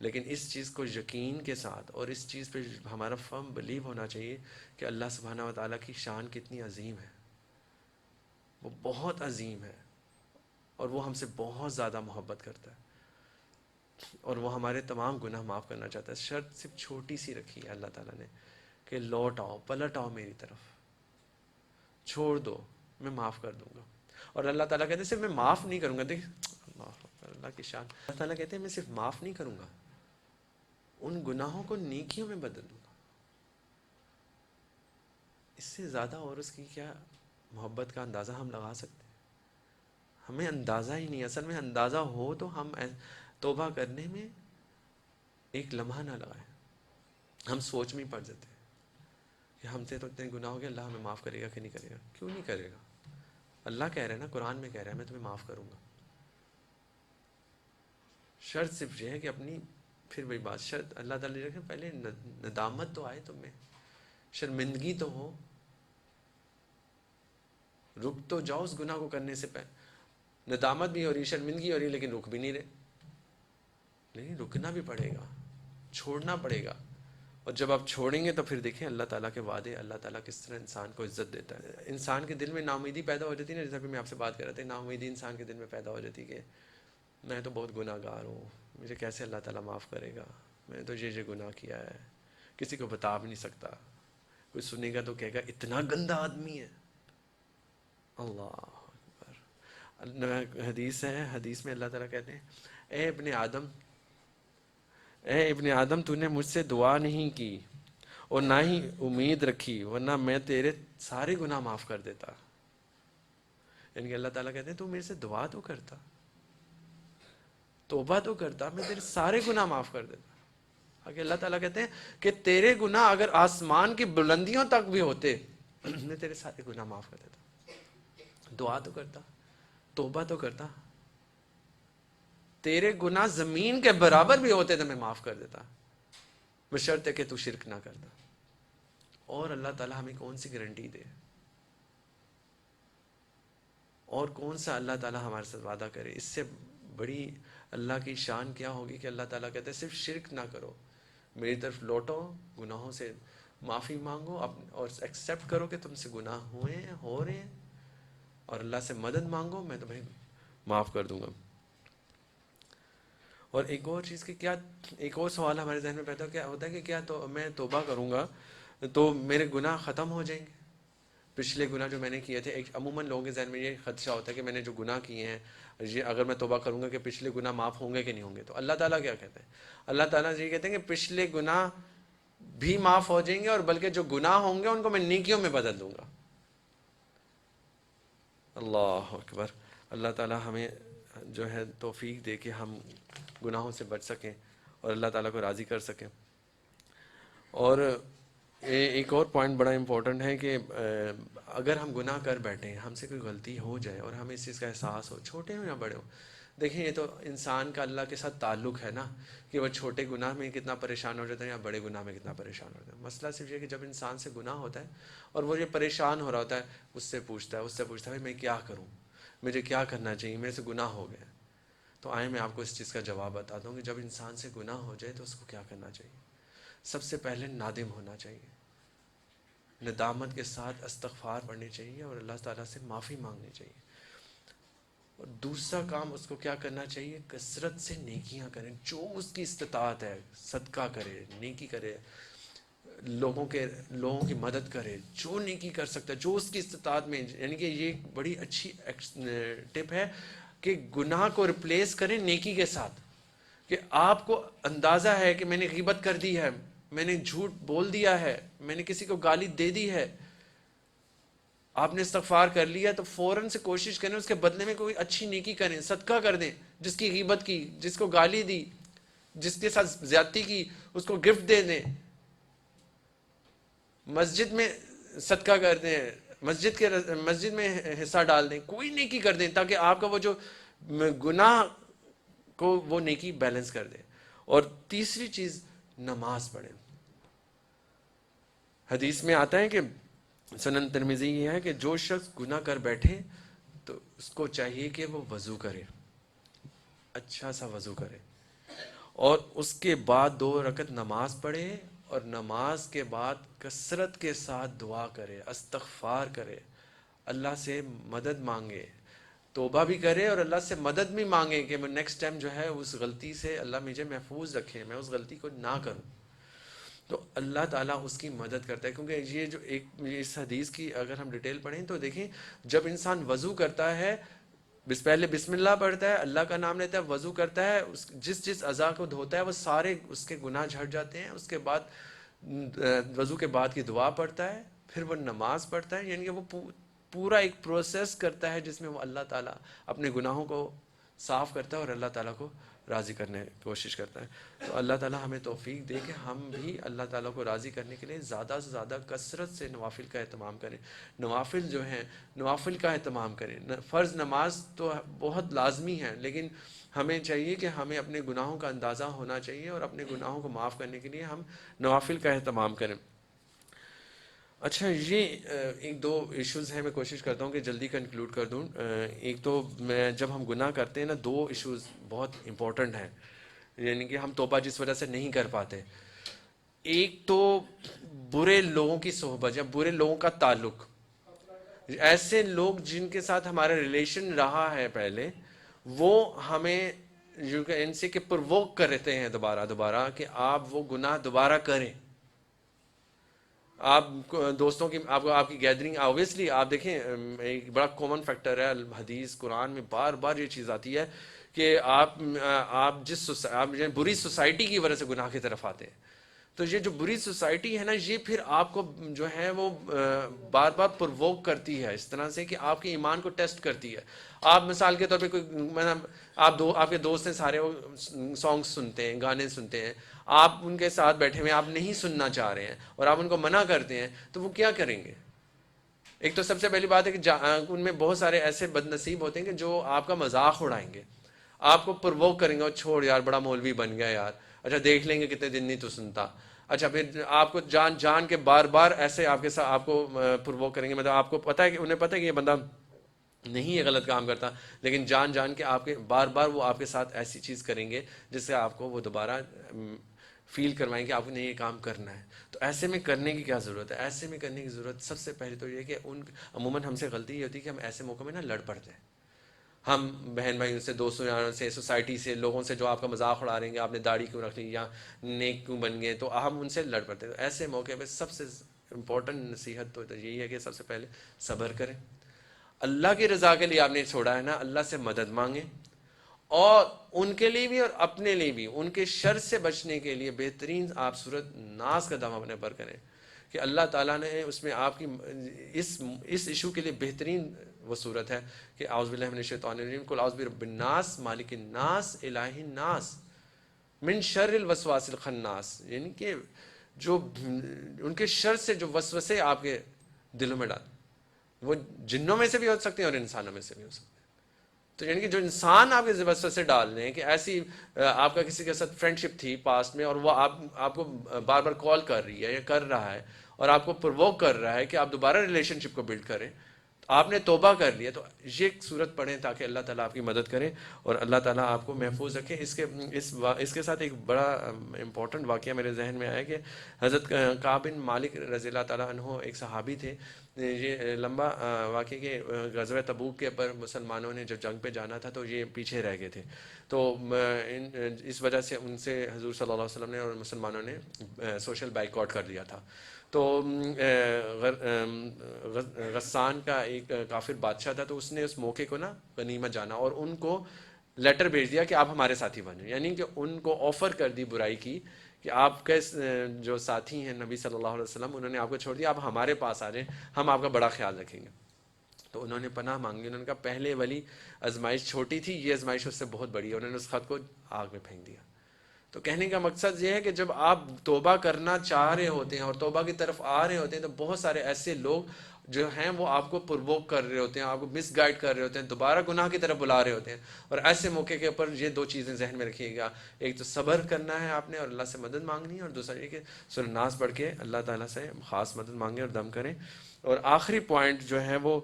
لیکن اس چیز کو یقین کے ساتھ اور اس چیز پہ ہمارا فرم بلیو ہونا چاہیے کہ اللہ سبحانہ و تعالیٰ کی شان کتنی عظیم ہے. وہ بہت عظیم ہے, اور وہ ہم سے بہت زیادہ محبت کرتا ہے, اور وہ ہمارے تمام گناہ معاف کرنا چاہتا ہے. شرط صرف چھوٹی سی رکھی ہے اللہ تعالیٰ نے کہ لوٹ آؤ, پلٹ آؤ میری طرف, چھوڑ دو, میں معاف کر دوں گا. اور اللہ تعالیٰ کہتے ہیں صرف میں معاف نہیں کروں گا, دیکھ اللہ کی شان, اللہ تعالیٰ کہتے ہیں میں صرف معاف نہیں کروں گا, ان گناہوں کو نیکیوں میں بدل دوں گا. اس سے زیادہ اور اس کی کیا محبت کا اندازہ ہم لگا سکتے ہیں؟ ہمیں اندازہ ہی نہیں. اصل میں اندازہ ہو تو ہم توبہ کرنے میں ایک لمحہ نہ لگائیں. ہم سوچ میں پڑ جاتے ہیں کہ ہم سے تو اتنے گناہ ہو گئے, اللہ ہمیں معاف کرے گا کہ نہیں کرے گا؟ کیوں نہیں کرے گا؟ اللہ کہہ رہے ہیں نا, قرآن میں کہہ رہے ہیں میں تمہیں معاف کروں گا. شرط صرف یہ ہے کہ اپنی, پھر وہی بات, شرط اللہ تعالیٰ نے رکھے پہلے ندامت تو آئے تم میں, شرمندگی تو ہو, رک تو جاؤ اس گناہ کو کرنے سے پہلے. ندامت بھی ہو رہی, شرمندگی ہو رہی, لیکن رک بھی نہیں رہے. لیکن رکنا بھی پڑے گا, چھوڑنا پڑے گا. اور جب آپ چھوڑیں گے تو پھر دیکھیں اللہ تعالیٰ کے وعدے, اللہ تعالیٰ کس طرح انسان کو عزت دیتا ہے. انسان کے دل میں ناامیدی پیدا ہو جاتی ہے نا, جیسا کہ میں آپ سے بات کر رہا تھا, ناامیدی انسان کے دل میں پیدا ہو جاتی کہ میں تو بہت گناہ گار ہوں, مجھے کیسے اللہ تعالیٰ معاف کرے گا, میں تو یہ گناہ کیا ہے, کسی کو بتا بھی نہیں سکتا. کوئی سنے گا تو کہے گا اتنا گندا آدمی ہے. اللہ اکبر. حدیث ہے, حدیث میں اللہ تعالیٰ کہتے ہیں, اے ابن آدم تو نے مجھ سے دعا نہیں کی اور نہ ہی امید رکھی, ورنہ میں تیرے سارے گناہ معاف کر دیتا. یعنی کہ اللہ تعالیٰ کہتے ہیں تو میرے سے دعا تو کرتا, توبہ تو کرتا, میں تیرے سارے گناہ معاف کر دیتا. آگے اللہ تعالیٰ کہتے ہیں کہ تیرے گناہ اگر آسمان کی بلندیوں تک بھی ہوتے, میں تیرے سارے گناہ معاف کر دیتا. دعا تو کرتا, توبہ تو کرتا, تیرے گناہ زمین کے برابر بھی ہوتے تو میں معاف کر دیتا, بشرط ہے کہ تو شرک نہ کرتا. اور اللہ تعالیٰ ہمیں کون سی گارنٹی دے، اور کون سا اللہ تعالیٰ ہمارے ساتھ وعدہ کرے؟ اس سے بڑی اللہ کی شان کیا ہوگی کہ اللہ تعالیٰ کہتے ہیں صرف شرک نہ کرو، میری طرف لوٹو، گناہوں سے معافی مانگو اور ایکسیپٹ کرو کہ تم سے گناہ ہوئے ہیں، ہو رہے ہیں، اور اللہ سے مدد مانگو، میں تمہیں معاف کر دوں گا۔ اور ایک اور چیز کہ کیا، ایک اور سوال ہمارے ذہن میں پیدا کیا ہوتا ہے کہ کیا تو میں توبہ کروں گا تو میرے گناہ ختم ہو جائیں گے؟ پچھلے گناہ جو میں نے کیے تھے، ایک عموماً لوگوں کے ذہن میں یہ خدشہ ہوتا ہے کہ میں نے جو گناہ کیے ہیں، یہ اگر میں توبہ کروں گا کہ پچھلے گناہ معاف ہوں گے کہ نہیں ہوں گے؟ تو اللہ تعالیٰ کیا کہتے ہیں؟ اللہ تعالیٰ یہ کہتے ہیں کہ پچھلے گناہ بھی معاف ہو جائیں گے، اور بلکہ جو گناہ ہوں گے ان کو میں نیکیوں میں بدل دوں گا۔ اللہ اکبر۔ اللہ تعالیٰ ہمیں جو ہے توفیق دے کہ ہم گناہوں سے بچ سکیں اور اللہ تعالیٰ کو راضی کر سکیں۔ اور ایک اور پوائنٹ بڑا امپورٹنٹ ہے کہ اگر ہم گناہ کر بیٹھیں، ہم سے کوئی غلطی ہو جائے اور ہمیں اس چیز کا احساس ہو، چھوٹے ہوں یا بڑے ہوں، دیکھیں یہ تو انسان کا اللہ کے ساتھ تعلق ہے نا، کہ وہ چھوٹے گناہ میں کتنا پریشان ہو جاتا ہے یا بڑے گناہ میں کتنا پریشان ہو جاتا ہے۔ مسئلہ صرف یہ کہ جب انسان سے گناہ ہوتا ہے اور وہ یہ پریشان ہو رہا ہوتا ہے، اس سے پوچھتا ہے میں کیا کروں، مجھے کیا کرنا چاہیے، میرے سے گناہ ہو گیا۔ تو آئے میں آپ کو اس چیز کا جواب بتاتا ہوں کہ جب انسان سے گناہ ہو جائے تو اس کو کیا کرنا چاہیے۔ سب سے پہلے نادم ہونا چاہیے، ندامت کے ساتھ استغفار پڑھنی چاہیے اور اللہ تعالیٰ سے معافی مانگنی چاہیے۔ اور دوسرا کام اس کو کیا کرنا چاہیے، کثرت سے نیکیاں کریں، جو اس کی استطاعت ہے، صدقہ کرے، نیکی کرے، لوگوں کی مدد کرے، جو نیکی کر سکتا ہے، جو اس کی استطاعت میں۔ یعنی کہ یہ ایک بڑی اچھی ٹپ ہے کہ گناہ کو ریپلیس کریں نیکی کے ساتھ، کہ آپ کو اندازہ ہے کہ میں نے غیبت کر دی ہے، میں نے جھوٹ بول دیا ہے، میں نے کسی کو گالی دے دی ہے، آپ نے استغفار کر لیا، تو فوراً سے کوشش کریں اس کے بدلے میں کوئی اچھی نیکی کریں، صدقہ کر دیں۔ جس کی غیبت کی، جس کو گالی دی، جس کے ساتھ زیادتی کی، اس کو گفٹ دے دیں، مسجد میں صدقہ کر دیں، مسجد میں حصہ ڈال دیں، کوئی نیکی کر دیں تاکہ آپ کا وہ جو گناہ کو وہ نیکی بیلنس کر دے۔ اور تیسری چیز، نماز پڑھیں۔ حدیث میں آتا ہے کہ سنن ترمذی یہ ہے کہ جو شخص گناہ کر بیٹھے تو اس کو چاہیے کہ وہ وضو کرے، اچھا سا وضو کرے، اور اس کے بعد 2 رکعت نماز پڑھے، اور نماز کے بعد کثرت کے ساتھ دعا کرے، استغفار کرے، اللہ سے مدد مانگے، توبہ بھی کرے اور اللہ سے مدد بھی مانگے کہ میں نیکسٹ ٹائم جو ہے اس غلطی سے اللہ مجھے محفوظ رکھے، میں اس غلطی کو نہ کروں۔ تو اللہ تعالیٰ اس کی مدد کرتا ہے، کیونکہ یہ جو اس حدیث کی اگر ہم ڈیٹیل پڑھیں تو دیکھیں، جب انسان وضو کرتا ہے، پہلے بسم اللہ پڑھتا ہے، اللہ کا نام لیتا ہے، وضو کرتا ہے، جس اعضاء کو دھوتا ہے وہ سارے اس کے گناہ جھڑ جاتے ہیں۔ اس کے بعد وضو کے بعد کی دعا پڑھتا ہے، پھر وہ نماز پڑھتا ہے، یعنی کہ وہ پورا ایک پروسیس کرتا ہے جس میں وہ اللہ تعالیٰ اپنے گناہوں کو صاف کرتا ہے اور اللہ تعالیٰ کو راضی کرنے کی کوشش کرتا ہے۔ تو اللہ تعالیٰ ہمیں توفیق دے کہ ہم بھی اللہ تعالیٰ کو راضی کرنے کے لیے زیادہ سے زیادہ کثرت سے نوافل کا اہتمام کریں، نوافل جو ہیں نوافل کا اہتمام کریں۔ فرض نماز تو بہت لازمی ہے، لیکن ہمیں چاہیے کہ ہمیں اپنے گناہوں کا اندازہ ہونا چاہیے اور اپنے گناہوں کو معاف کرنے کے لیے ہم نوافل کا اہتمام کریں۔ اچھا، یہ 1-2 ایشوز ہیں، میں کوشش کرتا ہوں کہ جلدی کنکلوڈ کر دوں۔ ایک تو جب ہم گناہ کرتے ہیں نا، 2 ایشوز بہت امپورٹنٹ ہیں، یعنی کہ ہم توبہ جس وجہ سے نہیں کر پاتے۔ ایک تو برے لوگوں کی صحبت یا برے لوگوں کا تعلق، ایسے لوگ جن کے ساتھ ہمارا ریلیشن رہا ہے پہلے، وہ ہمیں ان سے کہ پرووک کرتے ہیں دوبارہ کہ آپ وہ گناہ دوبارہ کریں۔ آپ دوستوں کی آپ کی گیدرنگ، آبویسلی آپ دیکھیں ایک بڑا کامن فیکٹر ہے، حدیث قرآن میں بار بار یہ چیز آتی ہے کہ آپ بری سوسائٹی کی وجہ سے گناہ کی طرف آتے ہیں۔ تو یہ جو بری سوسائٹی ہے نا، یہ پھر آپ کو جو ہے وہ بار بار پرووک کرتی ہے، اس طرح سے کہ آپ کے ایمان کو ٹیسٹ کرتی ہے۔ آپ مثال کے طور پہ کوئی آپ کے دوست ہیں، سارے وہ سانگ سنتے ہیں، گانے سنتے ہیں، آپ ان کے ساتھ بیٹھے ہوئے آپ نہیں سننا چاہ رہے ہیں اور آپ ان کو منع کرتے ہیں، تو وہ کیا کریں گے؟ ایک تو سب سے پہلی بات ہے کہ ان میں بہت سارے ایسے بد نصیب ہوتے ہیں کہ جو آپ کا مذاق اڑائیں گے، آپ کو پرووک کریں گے، اور چھوڑ یار، بڑا مولوی بن گیا یار، اچھا دیکھ لیں گے کتنے دن نہیں تو سنتا، اچھا پھر آپ کو جان جان کے بار بار ایسے آپ کے ساتھ آپ کو پرووک کریں گے، مطلب آپ کو پتہ ہے کہ انہیں پتہ ہے کہ یہ بندہ نہیں یہ غلط کام کرتا، لیکن جان جان کے آپ کے بار بار وہ آپ کے ساتھ ایسی چیز کریں گے جس سے آپ کو وہ دوبارہ فیل کروائیں کہ آپ نے یہ کام کرنا ہے. تو ایسے میں کرنے کی کیا ضرورت ہے؟ ایسے میں کرنے کی ضرورت سب سے پہلے تو یہ کہ عموماً ہم سے غلطی یہ ہوتی ہے کہ ہم ایسے موقع میں نا لڑ پڑتے ہیں. ہم بہن بھائیوں سے، دوستوں یاروں سے، سوسائٹی سے، لوگوں سے جو آپ کا مذاق اڑا رہے ہیں، آپ نے داڑھی کیوں رکھ لی یا نیک کیوں بن گئے، تو ہم ان سے لڑ پڑتے ہیں. تو ایسے موقع پہ سب سے امپورٹنٹ نصیحت تو یہی ہے کہ سب سے پہلے صبر کریں. اللہ کی رضا کے لیے آپ نے چھوڑا ہے نا، اللہ سے مدد مانگیں، اور ان کے لیے بھی اور اپنے لیے بھی ان کے شر سے بچنے کے لیے بہترین آپ صورت ناز کا دم اپنے پر کریں کہ اللہ تعالیٰ نے اس میں آپ کی اس ایشو کے لیے بہترین وہ صورت ہے کہ اعوذ باللہ من الشیطان الرجیم، قل اعوذ برب الناس مالک الناس الہ الناس من شر الوسواس الخناس، یعنی کہ جو ان کے شر سے جو وسوسے آپ کے دلوں میں ڈال، وہ جنوں میں سے بھی ہو سکتے ہیں اور انسانوں میں سے بھی ہو سکتے ہیں. تو یعنی کہ جو انسان آپ کے وسوسے ڈال رہے ہیں کہ ایسی آپ کا کسی کے ساتھ فرینڈ شپ تھی پاسٹ میں اور وہ آپ کو بار بار کال کر رہی ہے یا کر رہا ہے اور آپ کو پرووک کر رہا ہے کہ آپ دوبارہ ریلیشن شپ کو بلڈ کریں، تو آپ نے توبہ کر لیا، تو یہ صورت پڑھیں تاکہ اللہ تعالیٰ آپ کی مدد کرے اور اللہ تعالیٰ آپ کو محفوظ رکھے. اس کے ساتھ ایک بڑا امپورٹنٹ واقعہ میرے ذہن میں آیا کہ حضرت کعب بن مالک رضی اللہ تعالیٰ عنہ ایک صحابی تھے. یہ لمبا واقعہ کہ غزوہ تبوک کے پر مسلمانوں نے جب جنگ پہ جانا تھا تو یہ پیچھے رہ گئے تھے، تو اس وجہ سے ان سے حضور صلی اللہ علیہ وسلم نے اور مسلمانوں نے سوشل بائیکاٹ کر دیا تھا. تو غسان کا ایک کافر بادشاہ تھا، تو اس نے اس موقع کو نا غنیمت جانا اور ان کو لیٹر بھیج دیا کہ آپ ہمارے ساتھی بنیں، یعنی کہ ان کو آفر کر دی برائی کی کہ آپ کے جو ساتھی ہیں نبی صلی اللہ علیہ وسلم، انہوں نے آپ کو چھوڑ دیا، آپ ہمارے پاس آ جائیں، ہم آپ کا بڑا خیال رکھیں گے. تو انہوں نے پناہ مانگی. انہوں نے کہا پہلے والی آزمائش چھوٹی تھی، یہ آزمائش اس سے بہت بڑی ہے. انہوں نے اس خط کو آگ میں پھینک دیا. تو کہنے کا مقصد یہ ہے کہ جب آپ توبہ کرنا چاہ رہے ہوتے ہیں اور توبہ کی طرف آ رہے ہوتے ہیں، تو بہت سارے ایسے لوگ جو ہیں وہ آپ کو پرووک کر رہے ہوتے ہیں، آپ کو مس گائیڈ کر رہے ہوتے ہیں، دوبارہ گناہ کی طرف بلا رہے ہوتے ہیں. اور ایسے موقع کے اوپر یہ دو چیزیں ذہن میں رکھیے گا، ایک تو صبر کرنا ہے آپ نے اور اللہ سے مدد مانگنی ہے، اور دوسرا یہ کہ سورہ ناس پڑھ کے اللہ تعالیٰ سے خاص مدد مانگیں اور دم کریں. اور آخری پوائنٹ جو ہے وہ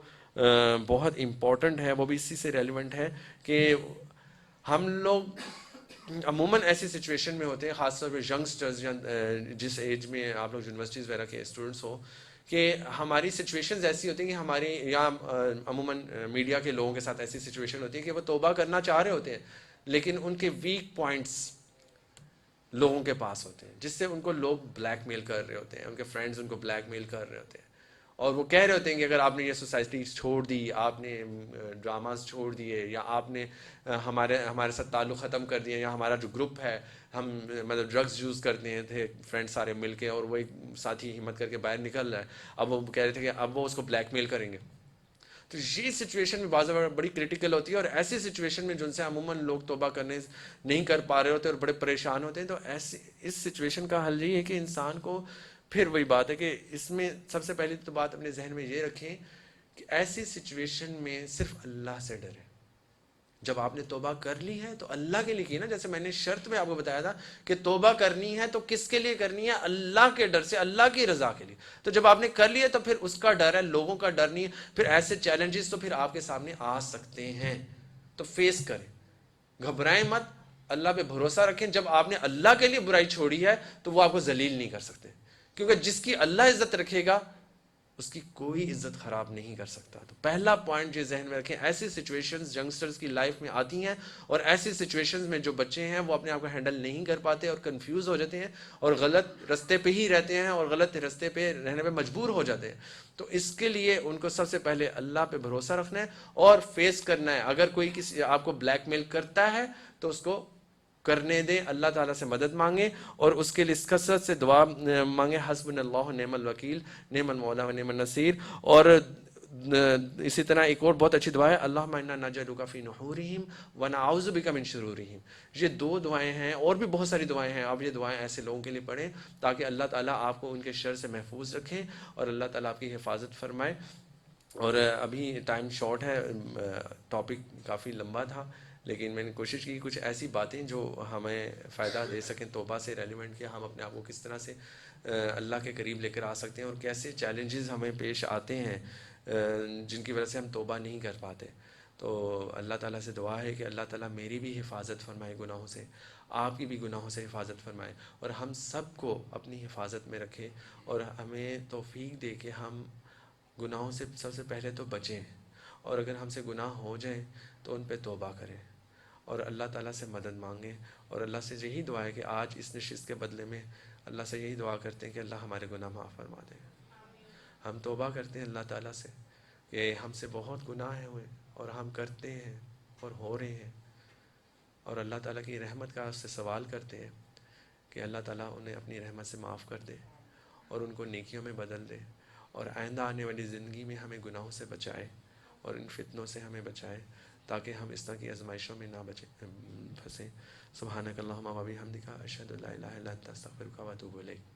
بہت امپورٹنٹ ہے، وہ بھی اسی سے ریلیونٹ ہے کہ ہم لوگ عموماً ایسی سچویشن میں ہوتے ہیں، خاص طور پہ ینگسٹرز یا جس ایج میں آپ لوگ یونیورسٹیز وغیرہ کے اسٹوڈنٹس ہو، کہ ہماری سچویشنز ایسی ہوتی ہیں کہ ہماری یا عموماً میڈیا کے لوگوں کے ساتھ ایسی سچویشن ہوتی ہے کہ وہ توبہ کرنا چاہ رہے ہوتے ہیں لیکن ان کے ویک پوائنٹس لوگوں کے پاس ہوتے ہیں، جس سے ان کو لوگ بلیک میل کر رہے ہوتے ہیں، ان کے فرینڈز ان کو بلیک میل کر رہے ہوتے ہیں، اور وہ کہہ رہے ہوتے ہیں کہ اگر آپ نے یہ سوسائٹی چھوڑ دی، آپ نے ڈراماز چھوڑ دیے، یا آپ نے ہمارے ساتھ تعلق ختم کر دیا، یا ہمارا جو گروپ ہے ہم مطلب ڈرگز یوز کرتے ہیں تھے فرینڈ سارے مل کے، اور وہ ایک ساتھی ہمت کر کے باہر نکل رہا ہے، اب وہ کہہ رہے تھے کہ اب وہ اس کو بلیک میل کریں گے. تو یہ سچویشن میں بعض بڑی کریٹیکل ہوتی ہے، اور ایسی سچویشن میں جن سے عموماً لوگ توبہ کرنے نہیں کر پا رہے ہوتے اور بڑے پریشان ہوتے ہیں، تو ایسی اس سچویشن کا حل یہ ہے کہ انسان کو پھر وہی بات ہے کہ اس میں سب سے پہلی تو بات اپنے ذہن میں یہ رکھیں کہ ایسی سچویشن میں صرف اللہ سے ڈریں. جب آپ نے توبہ کر لی ہے تو اللہ کے لیے کی نا، جیسے میں نے شرط میں آپ کو بتایا تھا کہ توبہ کرنی ہے تو کس کے لیے کرنی ہے؟ اللہ کے ڈر سے، اللہ کی رضا کے لیے. تو جب آپ نے کر لیا تو پھر اس کا ڈر ہے، لوگوں کا ڈر نہیں ہے. پھر ایسے چیلنجز تو پھر آپ کے سامنے آ سکتے ہیں، تو فیس کریں، گھبرائیں مت، اللہ پہ بھروسہ رکھیں. جب آپ نے اللہ کے لیے برائی چھوڑی ہے تو وہ آپ کو ذلیل نہیں کر سکتے، کیونکہ جس کی اللہ عزت رکھے گا اس کی کوئی عزت خراب نہیں کر سکتا. تو پہلا پوائنٹ جو ذہن میں رکھیں، ایسی سچویشنز ینگسٹرز کی لائف میں آتی ہیں، اور ایسی سچویشنز میں جو بچے ہیں وہ اپنے آپ کو ہینڈل نہیں کر پاتے اور کنفیوز ہو جاتے ہیں اور غلط رستے پہ ہی رہتے ہیں اور غلط رستے پہ رہنے پہ مجبور ہو جاتے ہیں. تو اس کے لیے ان کو سب سے پہلے اللہ پہ بھروسہ رکھنا ہے اور فیس کرنا ہے. اگر کوئی کسی آپ کو بلیک میل کرتا ہے تو اس کو کرنے دیں، اللہ تعالیٰ سے مدد مانگیں اور اس کے لیے کثرت سے دعا مانگیں، حسبنا اللہ نعم الوکیل نعم المولا و نعم النصیر. اور اسی طرح ایک اور بہت اچھی دعا ہے، اللہم انا نجعلک فی نحورہم ونعوذ بک من شرورہم. یہ دو دعائیں ہیں، اور بھی بہت ساری دعائیں ہیں. آپ یہ دعائیں ایسے لوگوں کے لیے پڑھیں تاکہ اللہ تعالیٰ آپ کو ان کے شر سے محفوظ رکھے اور اللہ تعالیٰ آپ کی حفاظت فرمائے. اور ابھی ٹائم شارٹ ہے، ٹاپک کافی لمبا تھا، لیکن میں نے کوشش کی کچھ ایسی باتیں جو ہمیں فائدہ دے سکیں، توبہ سے ریلیونٹ کیا، ہم اپنے آپ کو کس طرح سے اللہ کے قریب لے کر آ سکتے ہیں، اور کیسے چیلنجز ہمیں پیش آتے ہیں جن کی وجہ سے ہم توبہ نہیں کر پاتے۔ تو اللہ تعالیٰ سے دعا ہے کہ اللہ تعالیٰ میری بھی حفاظت فرمائے گناہوں سے، آپ کی بھی گناہوں سے حفاظت فرمائے، اور ہم سب کو اپنی حفاظت میں رکھے، اور ہمیں توفیق دے کہ ہم گناہوں سے سب سے پہلے تو بچیں، اور اگر ہم سے گناہ ہو جائیں تو ان پہ توبہ کریں، اور اللہ تعالیٰ سے مدد مانگیں، اور اللہ سے یہی دعا ہے کہ آج اس نشست کے بدلے میں اللہ سے یہی دعا کرتے ہیں کہ اللہ ہمارے گناہ معاف فرما دے۔ ہم توبہ کرتے ہیں اللہ تعالیٰ سے کہ ہم سے بہت گناہ ہوئے اور ہم کرتے ہیں اور ہو رہے ہیں، اور اللہ تعالیٰ کی رحمت کا اس سے سوال کرتے ہیں کہ اللہ تعالیٰ انہیں اپنی رحمت سے معاف کر دے اور ان کو نیکیوں میں بدل دے، اور آئندہ آنے والی زندگی میں ہمیں گناہوں سے بچائے اور ان فتنوں سے ہمیں بچائے، تاکہ ہم اس طرح کی آزمائشوں میں نہ پھنسیں۔ سبحانک اللہم و بحمدک، اشہد ان لا الہ الا انت، استغفرک و اتوب الیک۔